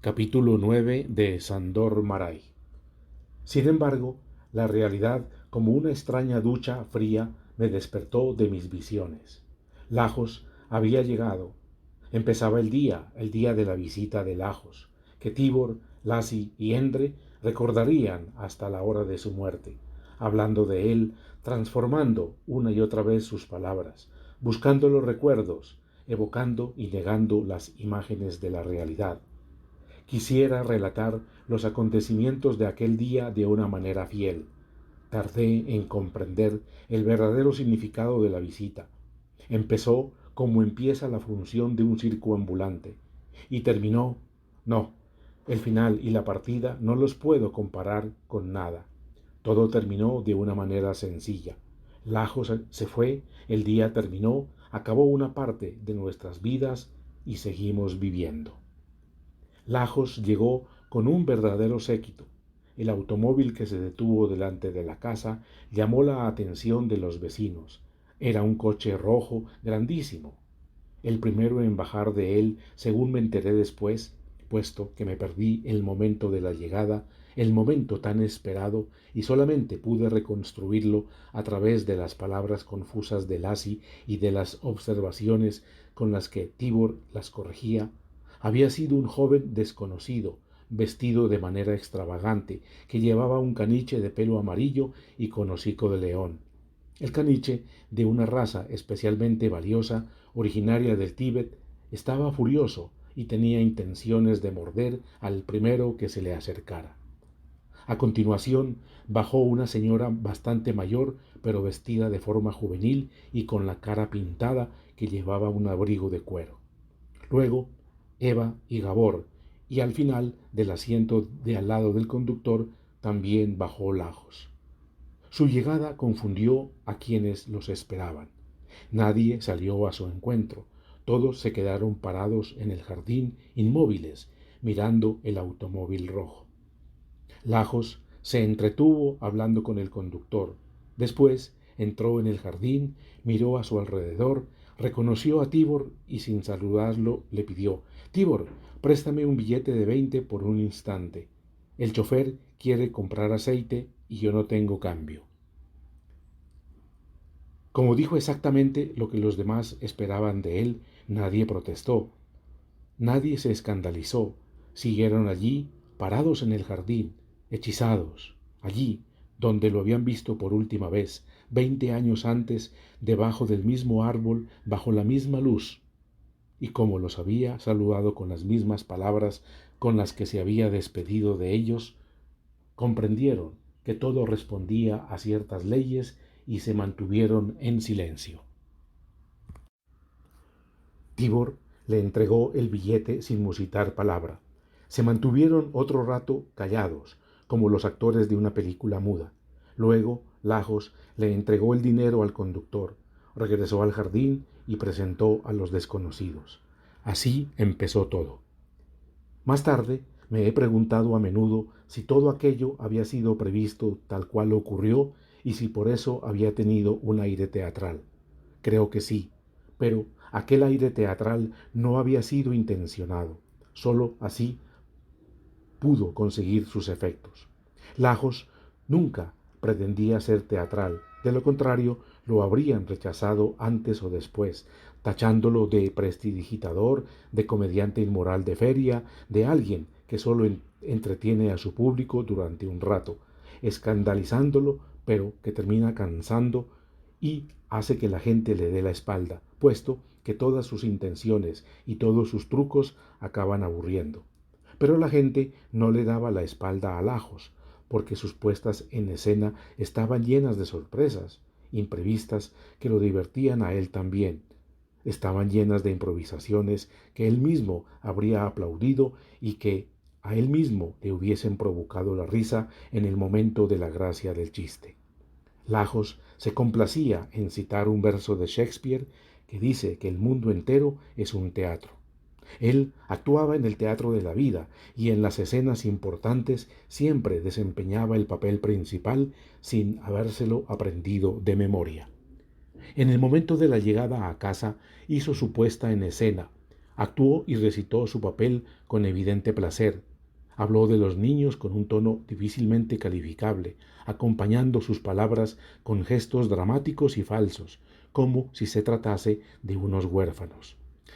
A: capítulo 9 de Sandor Maray. Sin embargo, la realidad, como una extraña ducha fría, me despertó de mis visiones. Lajos había llegado. Empezaba el día de la visita de Lajos, que Tibor, Lassi y Endre recordarían hasta la hora de su muerte, hablando de él, transformando una y otra vez sus palabras, buscando los recuerdos, evocando y negando las imágenes de la realidad. Quisiera relatar los acontecimientos de aquel día de una manera fiel. Tardé en comprender el verdadero significado de la visita. Empezó como empieza la función de un circo ambulante y terminó, no, el final y la partida no los puedo comparar con nada. Todo terminó de una manera sencilla. Lajos se fue, el día terminó, acabó una parte de nuestras vidas y seguimos viviendo. Lajos llegó con un verdadero séquito. El automóvil que se detuvo delante de la casa llamó la atención de los vecinos. Era un coche rojo grandísimo. El primero en bajar de él, según me enteré después, puesto que me perdí el momento de la llegada, el momento tan esperado, y solamente pude reconstruirlo a través de las palabras confusas de Lassi y de las observaciones con las que Tibor las corregía. Había sido un joven desconocido, vestido de manera extravagante, que llevaba un caniche de pelo amarillo y con hocico de león. El caniche, de una raza especialmente valiosa, originaria del Tíbet, estaba furioso y tenía intenciones de morder al primero que se le acercara. A continuación bajó una señora bastante mayor, pero vestida de forma juvenil y con la cara pintada, que llevaba un abrigo de cuero. Luego Eva y Gabor, y al final del asiento de al lado del conductor también bajó Lajos. Su llegada confundió a quienes los esperaban. Nadie salió a su encuentro. Todos se quedaron parados en el jardín, inmóviles, mirando el automóvil rojo. Lajos se entretuvo hablando con el conductor. Después entró en el jardín, miró a su alrededor, reconoció a Tibor y sin saludarlo le pidió: «Tibor, préstame un billete de 20 por un instante. El chofer quiere comprar aceite y yo no tengo cambio». Como dijo exactamente lo que los demás esperaban de él, nadie protestó, nadie se escandalizó. Siguieron allí, parados en el jardín, hechizados, allí donde lo habían visto por última vez, 20 años antes, debajo del mismo árbol, bajo la misma luz, y como los había saludado con las mismas palabras con las que se había despedido de ellos, comprendieron que todo respondía a ciertas leyes y se mantuvieron en silencio. Tibor le entregó el billete sin musitar palabra. Se mantuvieron otro rato callados, como los actores de una película muda. Luego Lajos le entregó el dinero al conductor, regresó al jardín y presentó a los desconocidos. Así empezó todo. Más tarde me he preguntado a menudo si todo aquello había sido previsto tal cual ocurrió y si por eso había tenido un aire teatral. Creo que sí, pero aquel aire teatral no había sido intencionado. Solo así pudo conseguir sus efectos. Lajos nunca pretendía ser teatral, de lo contrario lo habrían rechazado antes o después, tachándolo de prestidigitador, de comediante inmoral de feria, de alguien que solo entretiene a su público durante un rato, escandalizándolo, pero que termina cansando y hace que la gente le dé la espalda, puesto que todas sus intenciones y todos sus trucos acaban aburriendo. Pero la gente no le daba la espalda a Lajos, porque sus puestas en escena estaban llenas de sorpresas, imprevistas, que lo divertían a él también. Estaban llenas de improvisaciones que él mismo habría aplaudido y que a él mismo le hubiesen provocado la risa en el momento de la gracia del chiste. Lajos Se complacía en citar un verso de Shakespeare que dice que el mundo entero es un teatro. Él actuaba en el teatro de la vida y en las escenas importantes siempre desempeñaba el papel principal sin habérselo aprendido de memoria. En el momento de la llegada a casa hizo su puesta en escena, actuó y recitó su papel con evidente placer. Habló de los niños con un tono difícilmente calificable, acompañando sus palabras con gestos dramáticos y falsos, como si se tratase de unos huérfanos.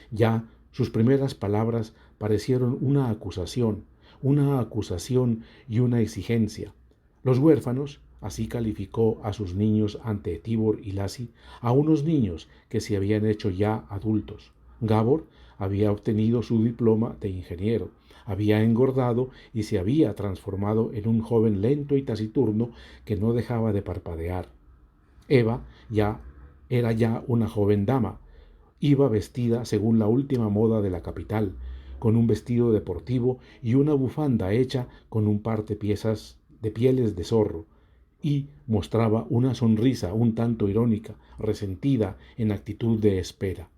A: Ya sus primeras palabras parecieron una acusación y una exigencia. Los huérfanos, así calificó a sus niños ante Tibor y Lassi, a unos niños que se habían hecho ya adultos. Gabor había obtenido su diploma de ingeniero, había engordado y se había transformado en un joven lento y taciturno que no dejaba de parpadear. Eva era ya una joven dama. Iba vestida según la última moda de la capital, con un vestido deportivo y una bufanda hecha con un par de piezas de pieles de zorro, y mostraba una sonrisa un tanto irónica, resentida en actitud de espera.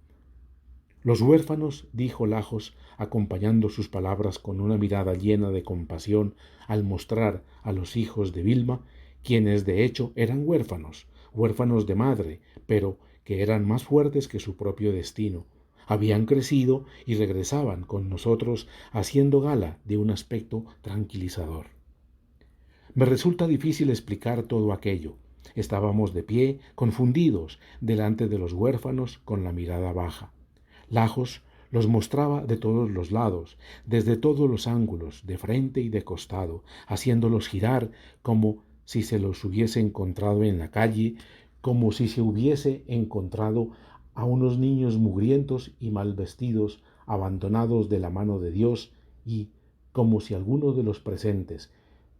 A: Los huérfanos, dijo Lajos, acompañando sus palabras con una mirada llena de compasión al mostrar a los hijos de Vilma, quienes de hecho eran huérfanos, huérfanos de madre, pero que eran más fuertes que su propio destino. Habían crecido y regresaban con nosotros haciendo gala de un aspecto tranquilizador. Me resulta difícil explicar todo aquello. Estábamos de pie, confundidos, delante de los huérfanos con la mirada baja. Lajos los mostraba de todos los lados, desde todos los ángulos, de frente y de costado, haciéndolos girar como si se los hubiese encontrado en la calle, como si se hubiese encontrado a unos niños mugrientos y mal vestidos, abandonados de la mano de Dios, y como si alguno de los presentes,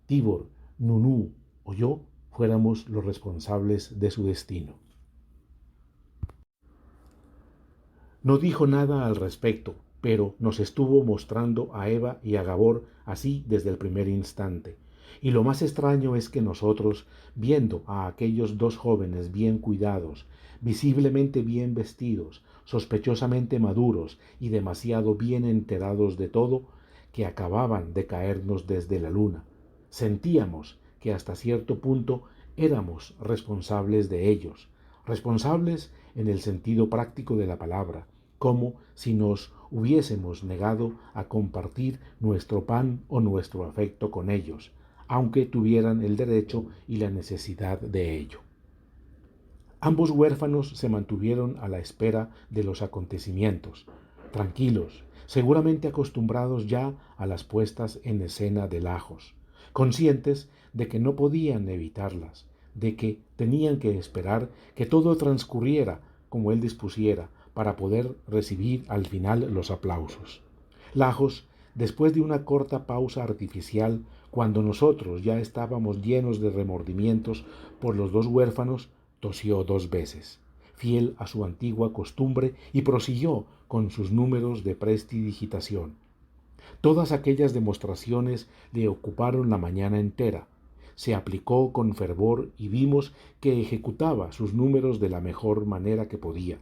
A: Tibor, Nunú o yo, fuéramos los responsables de su destino. No dijo nada al respecto, pero nos estuvo mostrando a Eva y a Gabor así desde el primer instante. Y lo más extraño es que nosotros, viendo a aquellos dos jóvenes bien cuidados, visiblemente bien vestidos, sospechosamente maduros y demasiado bien enterados de todo, que acababan de caernos desde la luna, sentíamos que hasta cierto punto éramos responsables de ellos, responsables en el sentido práctico de la palabra, como si nos hubiésemos negado a compartir nuestro pan o nuestro afecto con ellos, aunque tuvieran el derecho y la necesidad de ello. Ambos huérfanos se mantuvieron a la espera de los acontecimientos, tranquilos, seguramente acostumbrados ya a las puestas en escena de Lajos, conscientes de que no podían evitarlas, de que tenían que esperar que todo transcurriera como él dispusiera para poder recibir al final los aplausos. Lajos, después de una corta pausa artificial, cuando nosotros ya estábamos llenos de remordimientos por los dos huérfanos, tosió 2 veces, fiel a su antigua costumbre, y prosiguió con sus números de prestidigitación. Todas aquellas demostraciones le ocuparon la mañana entera. Se aplicó con fervor y vimos que ejecutaba sus números de la mejor manera que podía.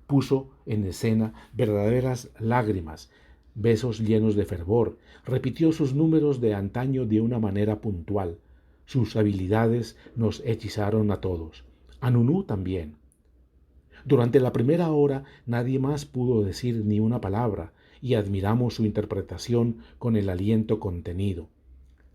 A: Puso en escena verdaderas lágrimas, besos llenos de fervor, repitió sus números de antaño de una manera puntual. Sus habilidades nos hechizaron a todos, a Nunú también. Durante la primera hora nadie más pudo decir ni una palabra, y admiramos su interpretación con el aliento contenido.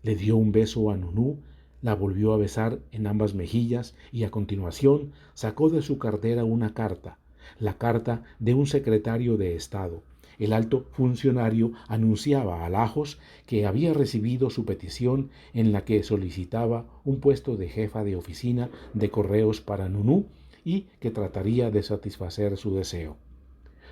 A: Le dio un beso a Nunú, la volvió a besar en ambas mejillas y a continuación sacó de su cartera una carta, la carta de un secretario de Estado. El alto funcionario anunciaba a Lajos que había recibido su petición en la que solicitaba un puesto de jefa de oficina de correos para Nunú y que trataría de satisfacer su deseo.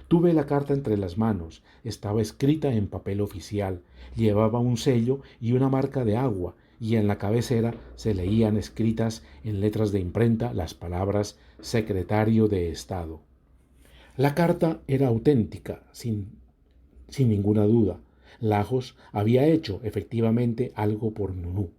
A: Tuve la carta entre las manos, estaba escrita en papel oficial, llevaba un sello y una marca de agua, y en la cabecera se leían escritas en letras de imprenta las palabras Secretario de Estado. La carta era auténtica, sin ninguna duda. Lajos había hecho efectivamente algo por Nunú.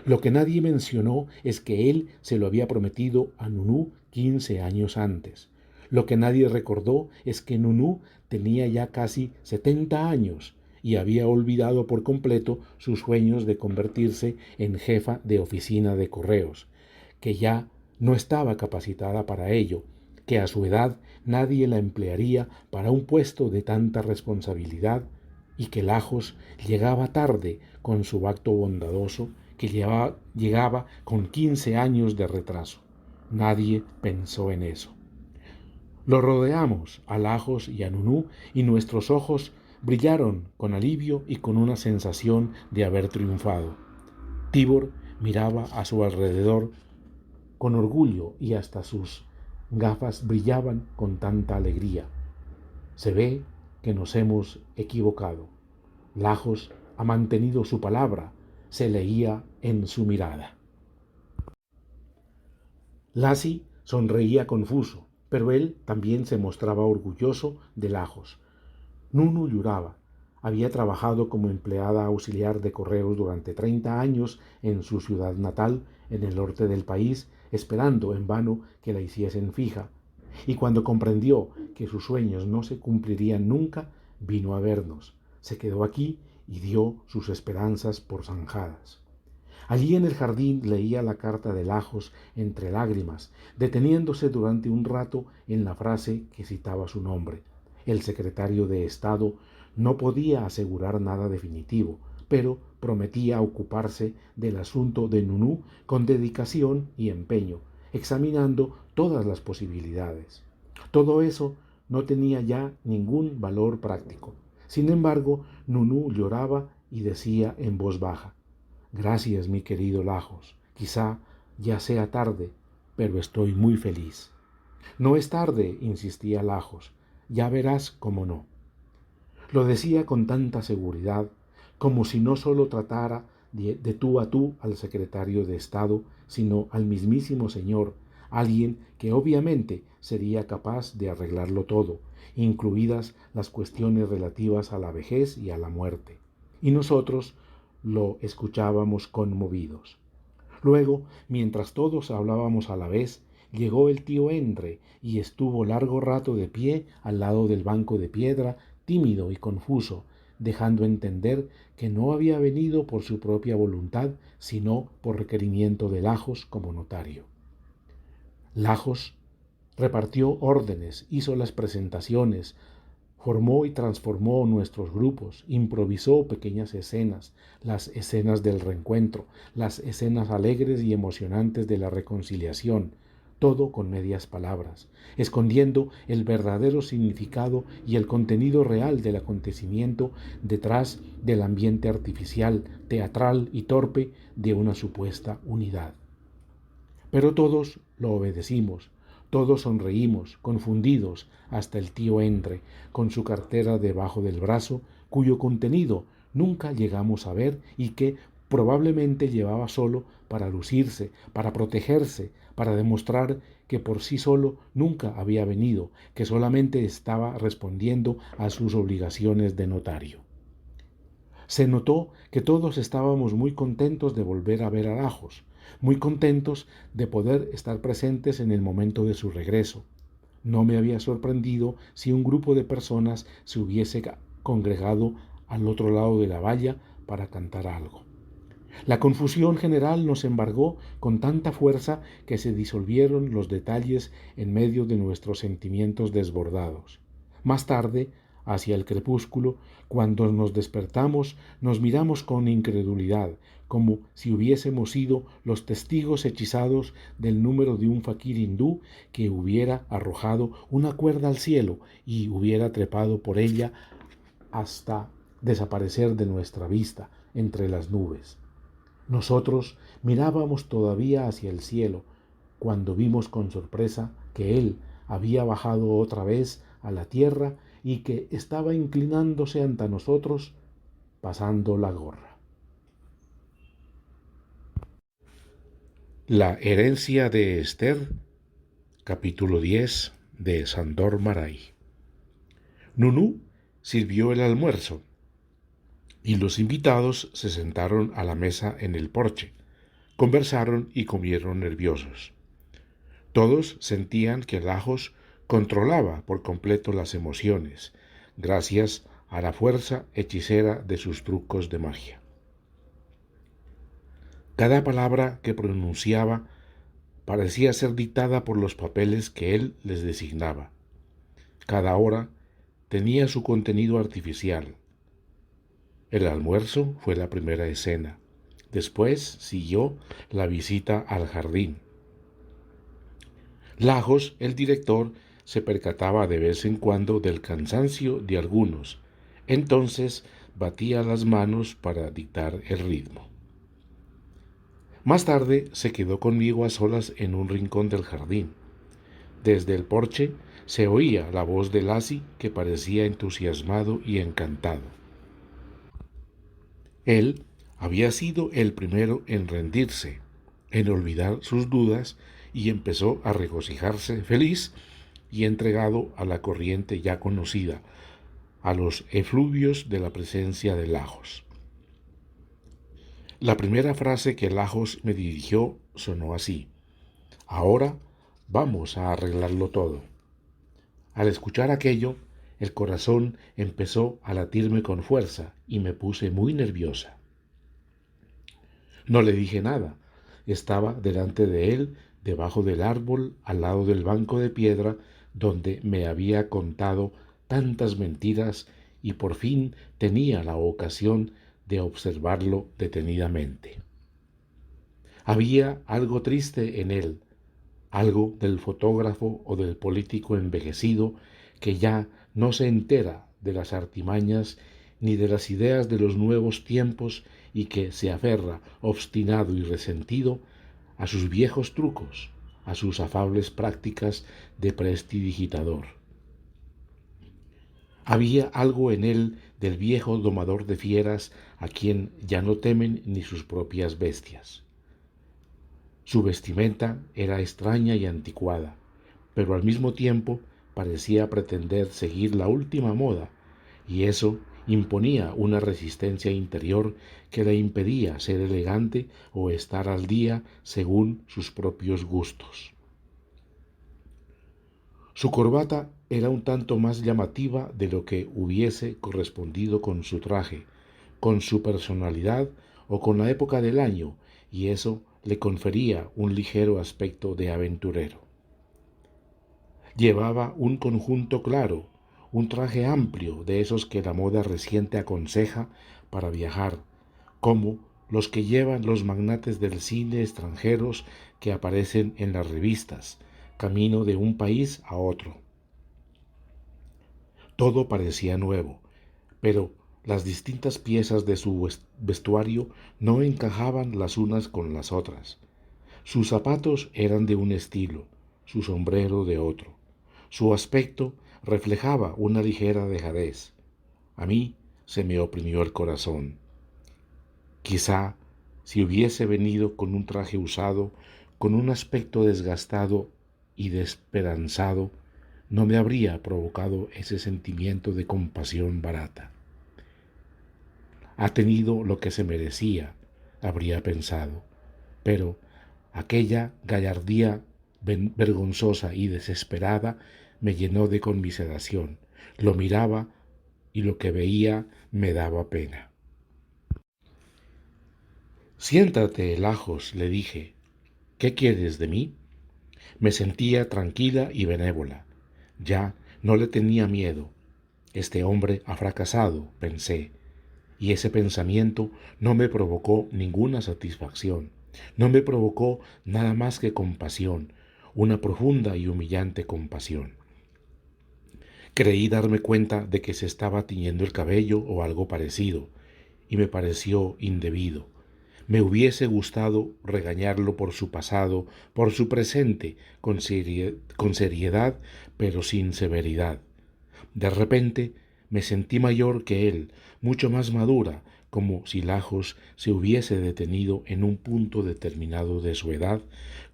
A: Lo que nadie mencionó es que él se lo había prometido a Nunú 15 años antes. Lo que nadie recordó es que Nunú tenía ya casi 70 años y había olvidado por completo sus sueños de convertirse en jefa de oficina de correos, que ya no estaba capacitada para ello, que a su edad nadie la emplearía para un puesto de tanta responsabilidad y que Lajos llegaba tarde con su acto bondadoso, que llegaba con 15 años de retraso. Nadie pensó en eso. Lo rodeamos a Lajos y a Nunú y nuestros ojos brillaron con alivio y con una sensación de haber triunfado. Tibor miraba a su alrededor con orgullo y hasta sus gafas brillaban con tanta alegría. Se ve que nos hemos equivocado. Lajos ha mantenido su palabra, se leía en su mirada. Lassie sonreía confuso, pero él también se mostraba orgulloso de Lajos. Nunu lloraba. Había trabajado como empleada auxiliar de correos durante 30 años en su ciudad natal, en el norte del país, esperando en vano que la hiciesen fija. Y cuando comprendió que sus sueños no se cumplirían nunca, vino a vernos. Se quedó aquí y dio sus esperanzas por zanjadas. Allí en el jardín leía la carta de Lajos entre lágrimas, deteniéndose durante un rato en la frase que citaba su nombre. El secretario de Estado no podía asegurar nada definitivo, pero prometía ocuparse del asunto de Nunú con dedicación y empeño, examinando todas las posibilidades. Todo eso no tenía ya ningún valor práctico. Sin embargo, Nunú lloraba y decía en voz baja: Gracias, mi querido Lajos. Quizá ya sea tarde, pero estoy muy feliz. No es tarde, insistía Lajos. Ya verás cómo no. Lo decía con tanta seguridad, como si no sólo tratara de tú a tú al secretario de Estado, sino al mismísimo Señor, alguien que obviamente sería capaz de arreglarlo todo, incluidas las cuestiones relativas a la vejez y a la muerte. Y nosotros lo escuchábamos conmovidos. Luego, mientras todos hablábamos a la vez, llegó el tío Endre y estuvo largo rato de pie al lado del banco de piedra, tímido y confuso, dejando entender que no había venido por su propia voluntad, sino por requerimiento de Lajos como notario. Lajos repartió órdenes, hizo las presentaciones, formó y transformó nuestros grupos, improvisó pequeñas escenas, las escenas del reencuentro, las escenas alegres y emocionantes de la reconciliación, todo con medias palabras, escondiendo el verdadero significado y el contenido real del acontecimiento detrás del ambiente artificial, teatral y torpe de una supuesta unidad. Pero todos lo obedecimos, todos sonreímos, confundidos, hasta el tío Endre, con su cartera debajo del brazo, cuyo contenido nunca llegamos a ver y que probablemente llevaba solo para lucirse, para protegerse, para demostrar que por sí solo nunca había venido, que solamente estaba respondiendo a sus obligaciones de notario. Se notó que todos estábamos muy contentos de volver a ver a Lajos, muy contentos de poder estar presentes en el momento de su regreso. No me había sorprendido si un grupo de personas se hubiese congregado al otro lado de la valla para cantar algo. La confusión general nos embargó con tanta fuerza que se disolvieron los detalles en medio de nuestros sentimientos desbordados. Más tarde, hacia el crepúsculo, cuando nos despertamos, nos miramos con incredulidad, como si hubiésemos sido los testigos hechizados del número de un faquir hindú que hubiera arrojado una cuerda al cielo y hubiera trepado por ella hasta desaparecer de nuestra vista entre las nubes. Nosotros mirábamos todavía hacia el cielo, cuando vimos con sorpresa que él había bajado otra vez a la tierra y que estaba inclinándose ante nosotros, pasando la gorra. La herencia de Esther, capítulo 10 de Sándor Márai. Nunú sirvió el almuerzo y los invitados se sentaron a la mesa en el porche. Conversaron y comieron nerviosos. Todos sentían que Lajos controlaba por completo las emociones, gracias a la fuerza hechicera de sus trucos de magia. Cada palabra que pronunciaba parecía ser dictada por los papeles que él les designaba. Cada hora tenía su contenido artificial. El almuerzo fue la primera escena. Después siguió la visita al jardín. Lajos, el director, se percataba de vez en cuando del cansancio de algunos. Entonces batía las manos para dictar el ritmo. Más tarde se quedó conmigo a solas en un rincón del jardín. Desde el porche se oía la voz de Lassie, que parecía entusiasmado y encantado. Él había sido el primero en rendirse, en olvidar sus dudas, y empezó a regocijarse feliz y entregado a la corriente ya conocida, a los efluvios de la presencia de Lajos. La primera frase que Lajos me dirigió sonó así: «Ahora vamos a arreglarlo todo». Al escuchar aquello, el corazón empezó a latirme con fuerza y me puse muy nerviosa. No le dije nada. Estaba delante de él, debajo del árbol, al lado del banco de piedra, donde me había contado tantas mentiras, y por fin tenía la ocasión de observarlo detenidamente. Había algo triste en él, algo del fotógrafo o del político envejecido que ya no se entera de las artimañas ni de las ideas de los nuevos tiempos y que se aferra, obstinado y resentido, a sus viejos trucos, a sus afables prácticas de prestidigitador. Había algo en él del viejo domador de fieras a quien ya no temen ni sus propias bestias. Su vestimenta era extraña y anticuada, pero al mismo tiempo parecía pretender seguir la última moda, y eso imponía una resistencia interior que le impedía ser elegante o estar al día según sus propios gustos. Su corbata era un tanto más llamativa de lo que hubiese correspondido con su traje, con su personalidad o con la época del año, y eso le confería un ligero aspecto de aventurero. Llevaba un conjunto claro, un traje amplio de esos que la moda reciente aconseja para viajar, como los que llevan los magnates del cine extranjeros que aparecen en las revistas, camino de un país a otro. Todo parecía nuevo, pero las distintas piezas de su vestuario no encajaban las unas con las otras. Sus zapatos eran de un estilo, su sombrero de otro. Su aspecto reflejaba una ligera dejadez. A mí se me oprimió el corazón. Quizá, si hubiese venido con un traje usado, con un aspecto desgastado y desesperanzado, no me habría provocado ese sentimiento de compasión barata. Ha tenido lo que se merecía, habría pensado, pero aquella gallardía vergonzosa y desesperada me llenó de conmiseración. Lo miraba y lo que veía me daba pena. «Siéntate, Lajos», le dije. «¿Qué quieres de mí?» Me sentía tranquila y benévola. Ya no le tenía miedo. Este hombre ha fracasado, pensé, y ese pensamiento no me provocó ninguna satisfacción. No me provocó nada más que compasión, una profunda y humillante compasión. Creí darme cuenta de que se estaba tiñendo el cabello o algo parecido, y me pareció indebido. Me hubiese gustado regañarlo por su pasado, por su presente, con seriedad, pero sin severidad. De repente me sentí mayor que él, mucho más madura, como si Lajos se hubiese detenido en un punto determinado de su edad,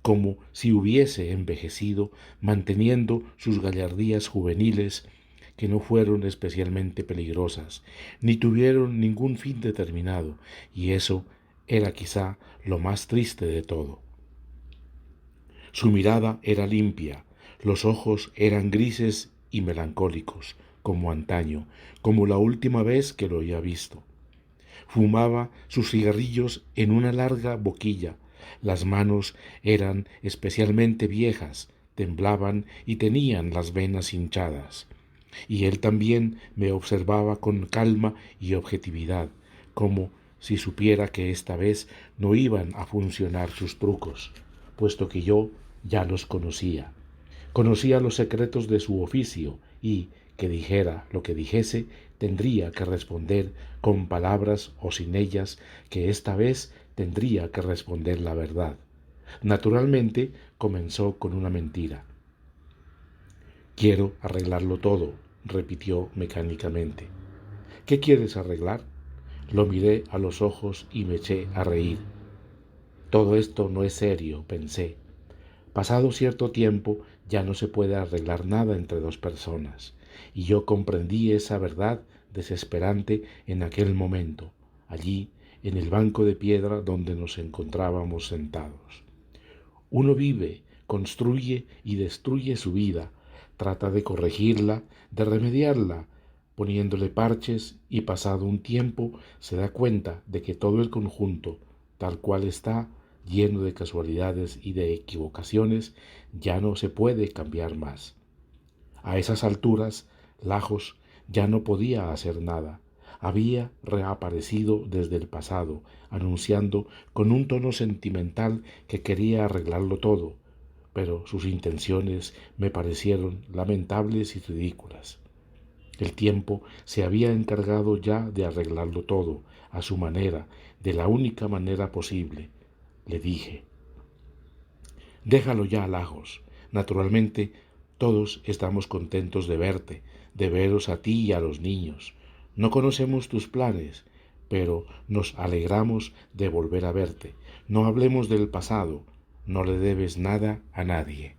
A: como si hubiese envejecido, manteniendo sus gallardías juveniles, que no fueron especialmente peligrosas, ni tuvieron ningún fin determinado, y eso era quizá lo más triste de todo. Su mirada era limpia, los ojos eran grises y melancólicos, como antaño, como la última vez que lo había visto. Fumaba sus cigarrillos en una larga boquilla. Las manos eran especialmente viejas, temblaban y tenían las venas hinchadas. Y él también me observaba con calma y objetividad, como si supiera que esta vez no iban a funcionar sus trucos, puesto que yo ya los conocía. Conocía los secretos de su oficio y, que dijera lo que dijese, tendría que responder con palabras o sin ellas, que esta vez tendría que responder la verdad. Naturalmente comenzó con una mentira. Quiero arreglarlo todo, repitió mecánicamente. ¿Qué quieres arreglar? Lo miré a los ojos y me eché a reír. Todo esto no es serio, pensé. Pasado cierto tiempo ya no se puede arreglar nada entre dos personas, y yo comprendí esa verdad desesperante en aquel momento, allí en el banco de piedra donde nos encontrábamos sentados. Uno vive, construye y destruye su vida, trata de corregirla, de remediarla, poniéndole parches y pasado un tiempo se da cuenta de que todo el conjunto, tal cual está, lleno de casualidades y de equivocaciones, ya no se puede cambiar más. A esas alturas, Lajos ya no podía hacer nada. Había reaparecido desde el pasado, anunciando con un tono sentimental que quería arreglarlo todo, pero sus intenciones me parecieron lamentables y ridículas. El tiempo se había encargado ya de arreglarlo todo, a su manera, de la única manera posible. Le dije, déjalo ya, Lajos. Naturalmente, todos estamos contentos de verte, de veros a ti y a los niños. No conocemos tus planes, pero nos alegramos de volver a verte. No hablemos del pasado, no le debes nada a nadie.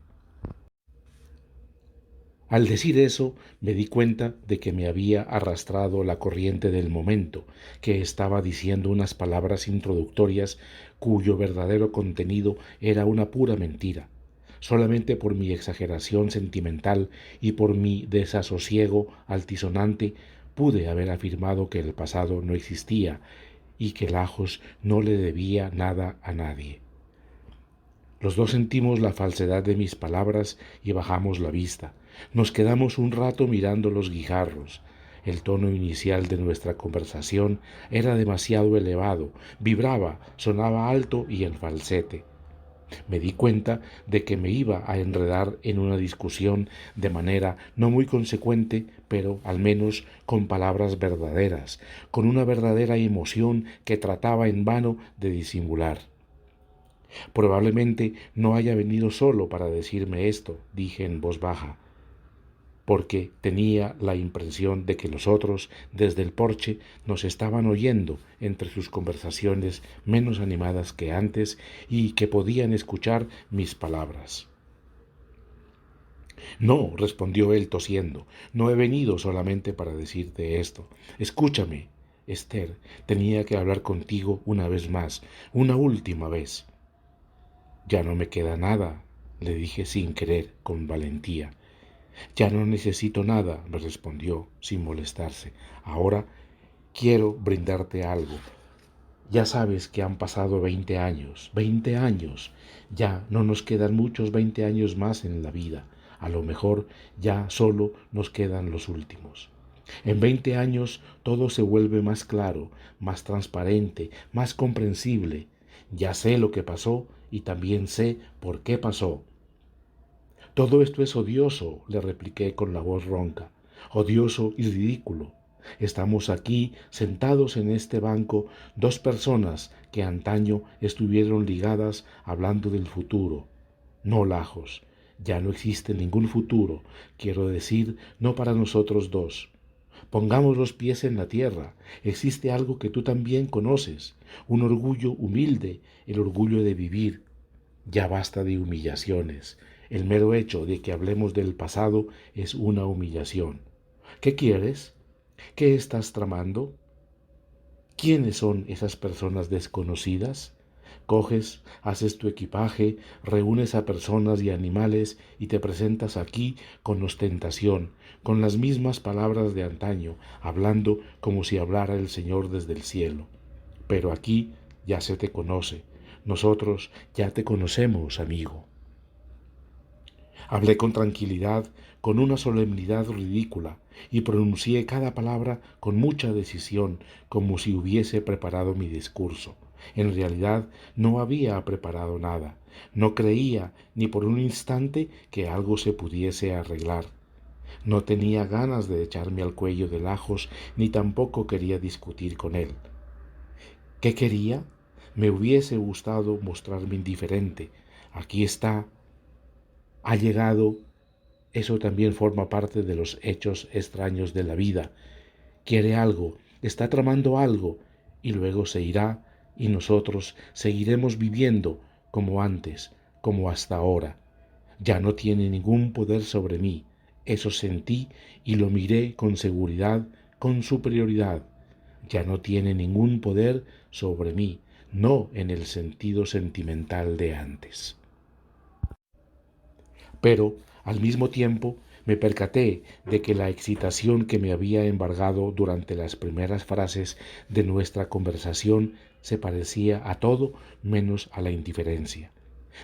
A: Al decir eso, me di cuenta de que me había arrastrado la corriente del momento, que estaba diciendo unas palabras introductorias cuyo verdadero contenido era una pura mentira. Solamente por mi exageración sentimental y por mi desasosiego altisonante pude haber afirmado que el pasado no existía y que Lajos no le debía nada a nadie. Los dos sentimos la falsedad de mis palabras y bajamos la vista. Nos quedamos un rato mirando los guijarros. El tono inicial de nuestra conversación era demasiado elevado, vibraba, sonaba alto y en falsete. Me di cuenta de que me iba a enredar en una discusión de manera no muy consecuente, pero al menos con palabras verdaderas, con una verdadera emoción que trataba en vano de disimular. Probablemente no haya venido solo para decirme esto, dije en voz baja, porque tenía la impresión de que los otros, desde el porche, nos estaban oyendo entre sus conversaciones menos animadas que antes y que podían escuchar mis palabras. No, respondió él tosiendo, no he venido solamente para decirte esto. Escúchame, Esther, tenía que hablar contigo una vez más, una última vez. Ya no me queda nada, le dije sin querer, con valentía. Ya no necesito nada, me respondió, sin molestarse. Ahora quiero brindarte algo. Ya sabes que han pasado 20 años. Ya no nos quedan muchos 20 años más en la vida. A lo mejor ya solo nos quedan los últimos. En 20 años todo se vuelve más claro, más transparente, más comprensible. Ya sé lo que pasó y también sé por qué pasó. Todo esto es odioso, le repliqué con la voz ronca, odioso y ridículo. Estamos aquí, sentados en este banco, dos personas que antaño estuvieron ligadas hablando del futuro. No, Lajos, ya no existe ningún futuro, quiero decir, no para nosotros dos. Pongamos los pies en la tierra. Existe algo que tú también conoces, un orgullo humilde, el orgullo de vivir. Ya basta de humillaciones. El mero hecho de que hablemos del pasado es una humillación. ¿Qué quieres? ¿Qué estás tramando? ¿Quiénes son esas personas desconocidas? Coges, haces tu equipaje, reúnes a personas y animales y te presentas aquí con ostentación, con las mismas palabras de antaño, hablando como si hablara el Señor desde el cielo. Pero aquí ya se te conoce. Nosotros ya te conocemos, amigo. Hablé con tranquilidad, con una solemnidad ridícula, y pronuncié cada palabra con mucha decisión, como si hubiese preparado mi discurso. En realidad no había preparado nada. No creía ni por un instante que algo se pudiese arreglar. No tenía ganas de echarme al cuello de Lajos, ni tampoco quería discutir con él. ¿Qué quería? Me hubiese gustado mostrarme indiferente. Aquí está, ha llegado. Eso también forma parte de los hechos extraños de la vida. Quiere algo, está tramando algo, y luego se irá, y nosotros seguiremos viviendo como antes, como hasta ahora. Ya no tiene ningún poder sobre mí. Eso sentí y lo miré con seguridad, con superioridad. Ya no tiene ningún poder sobre mí, no en el sentido sentimental de antes. Pero, al mismo tiempo, me percaté de que la excitación que me había embargado durante las primeras frases de nuestra conversación se parecía a todo menos a la indiferencia.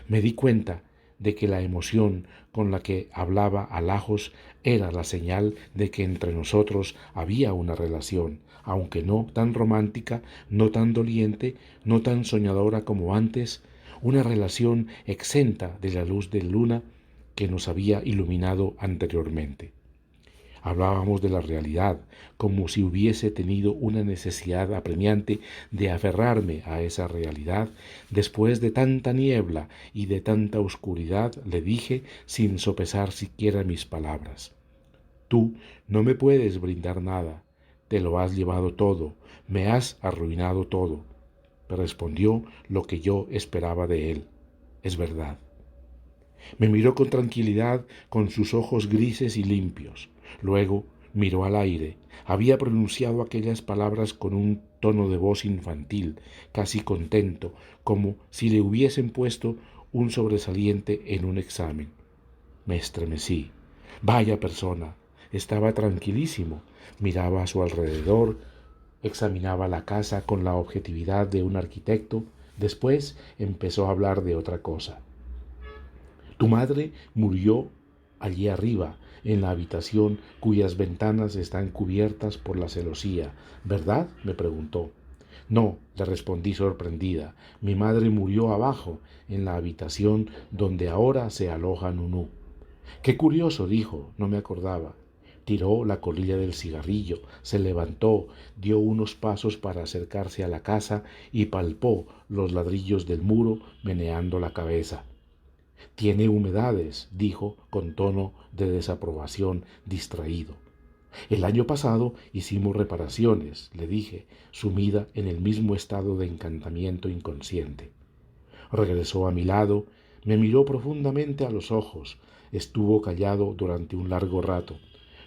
A: Me di cuenta de que la emoción con la que hablaba a Lajos era la señal de que entre nosotros había una relación, aunque no tan romántica, no tan doliente, no tan soñadora como antes, una relación exenta de la luz de luna que nos había iluminado anteriormente. Hablábamos de la realidad, como si hubiese tenido una necesidad apremiante de aferrarme a esa realidad. Después de tanta niebla y de tanta oscuridad, le dije sin sopesar siquiera mis palabras: Tú no me puedes brindar nada, te lo has llevado todo, me has arruinado todo. Respondió lo que yo esperaba de él: es verdad. Me miró con tranquilidad, con sus ojos grises y limpios. Luego miró al aire. Había pronunciado aquellas palabras con un tono de voz infantil, casi contento, como si le hubiesen puesto un sobresaliente en un examen. Me estremecí. Vaya persona. Estaba tranquilísimo. Miraba a su alrededor, examinaba la casa con la objetividad de un arquitecto. Después empezó a hablar de otra cosa. Tu madre murió allí arriba, en la habitación cuyas ventanas están cubiertas por la celosía, ¿verdad?, me preguntó. No, le respondí sorprendida. Mi madre murió abajo, en la habitación donde ahora se aloja Nunú. Qué curioso, dijo, no me acordaba. Tiró la colilla del cigarrillo, se levantó, dio unos pasos para acercarse a la casa y palpó los ladrillos del muro, meneando la cabeza. Tiene humedades, dijo con tono de desaprobación distraído. El año pasado hicimos reparaciones, le dije, sumida en el mismo estado de encantamiento inconsciente. Regresó a mi lado, me miró profundamente a los ojos, estuvo callado durante un largo rato.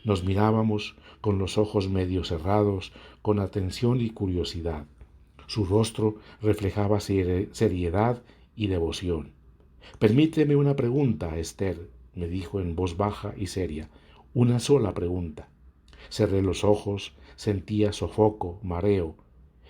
A: Nos mirábamos con los ojos medio cerrados, con atención y curiosidad. Su rostro reflejaba seriedad y devoción. Permíteme una pregunta, Esther, me dijo en voz baja y seria. Una sola pregunta. Cerré los ojos, sentía sofoco, mareo.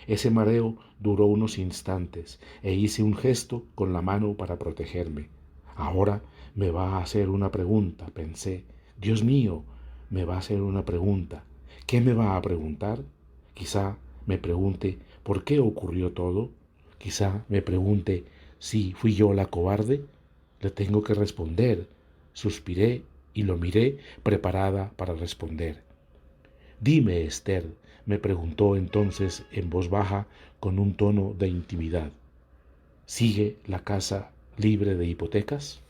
A: Ese mareo duró unos instantes e hice un gesto con la mano para protegerme. Ahora me va a hacer una pregunta, pensé. Dios mío, me va a hacer una pregunta. ¿Qué me va a preguntar? Quizá me pregunte por qué ocurrió todo. Quizá me pregunte si fui yo la cobarde. Le tengo que responder. Suspiré y lo miré, preparada para responder. Dime, Esther, me preguntó entonces en voz baja, con un tono de intimidad. ¿Sigue la casa libre de hipotecas?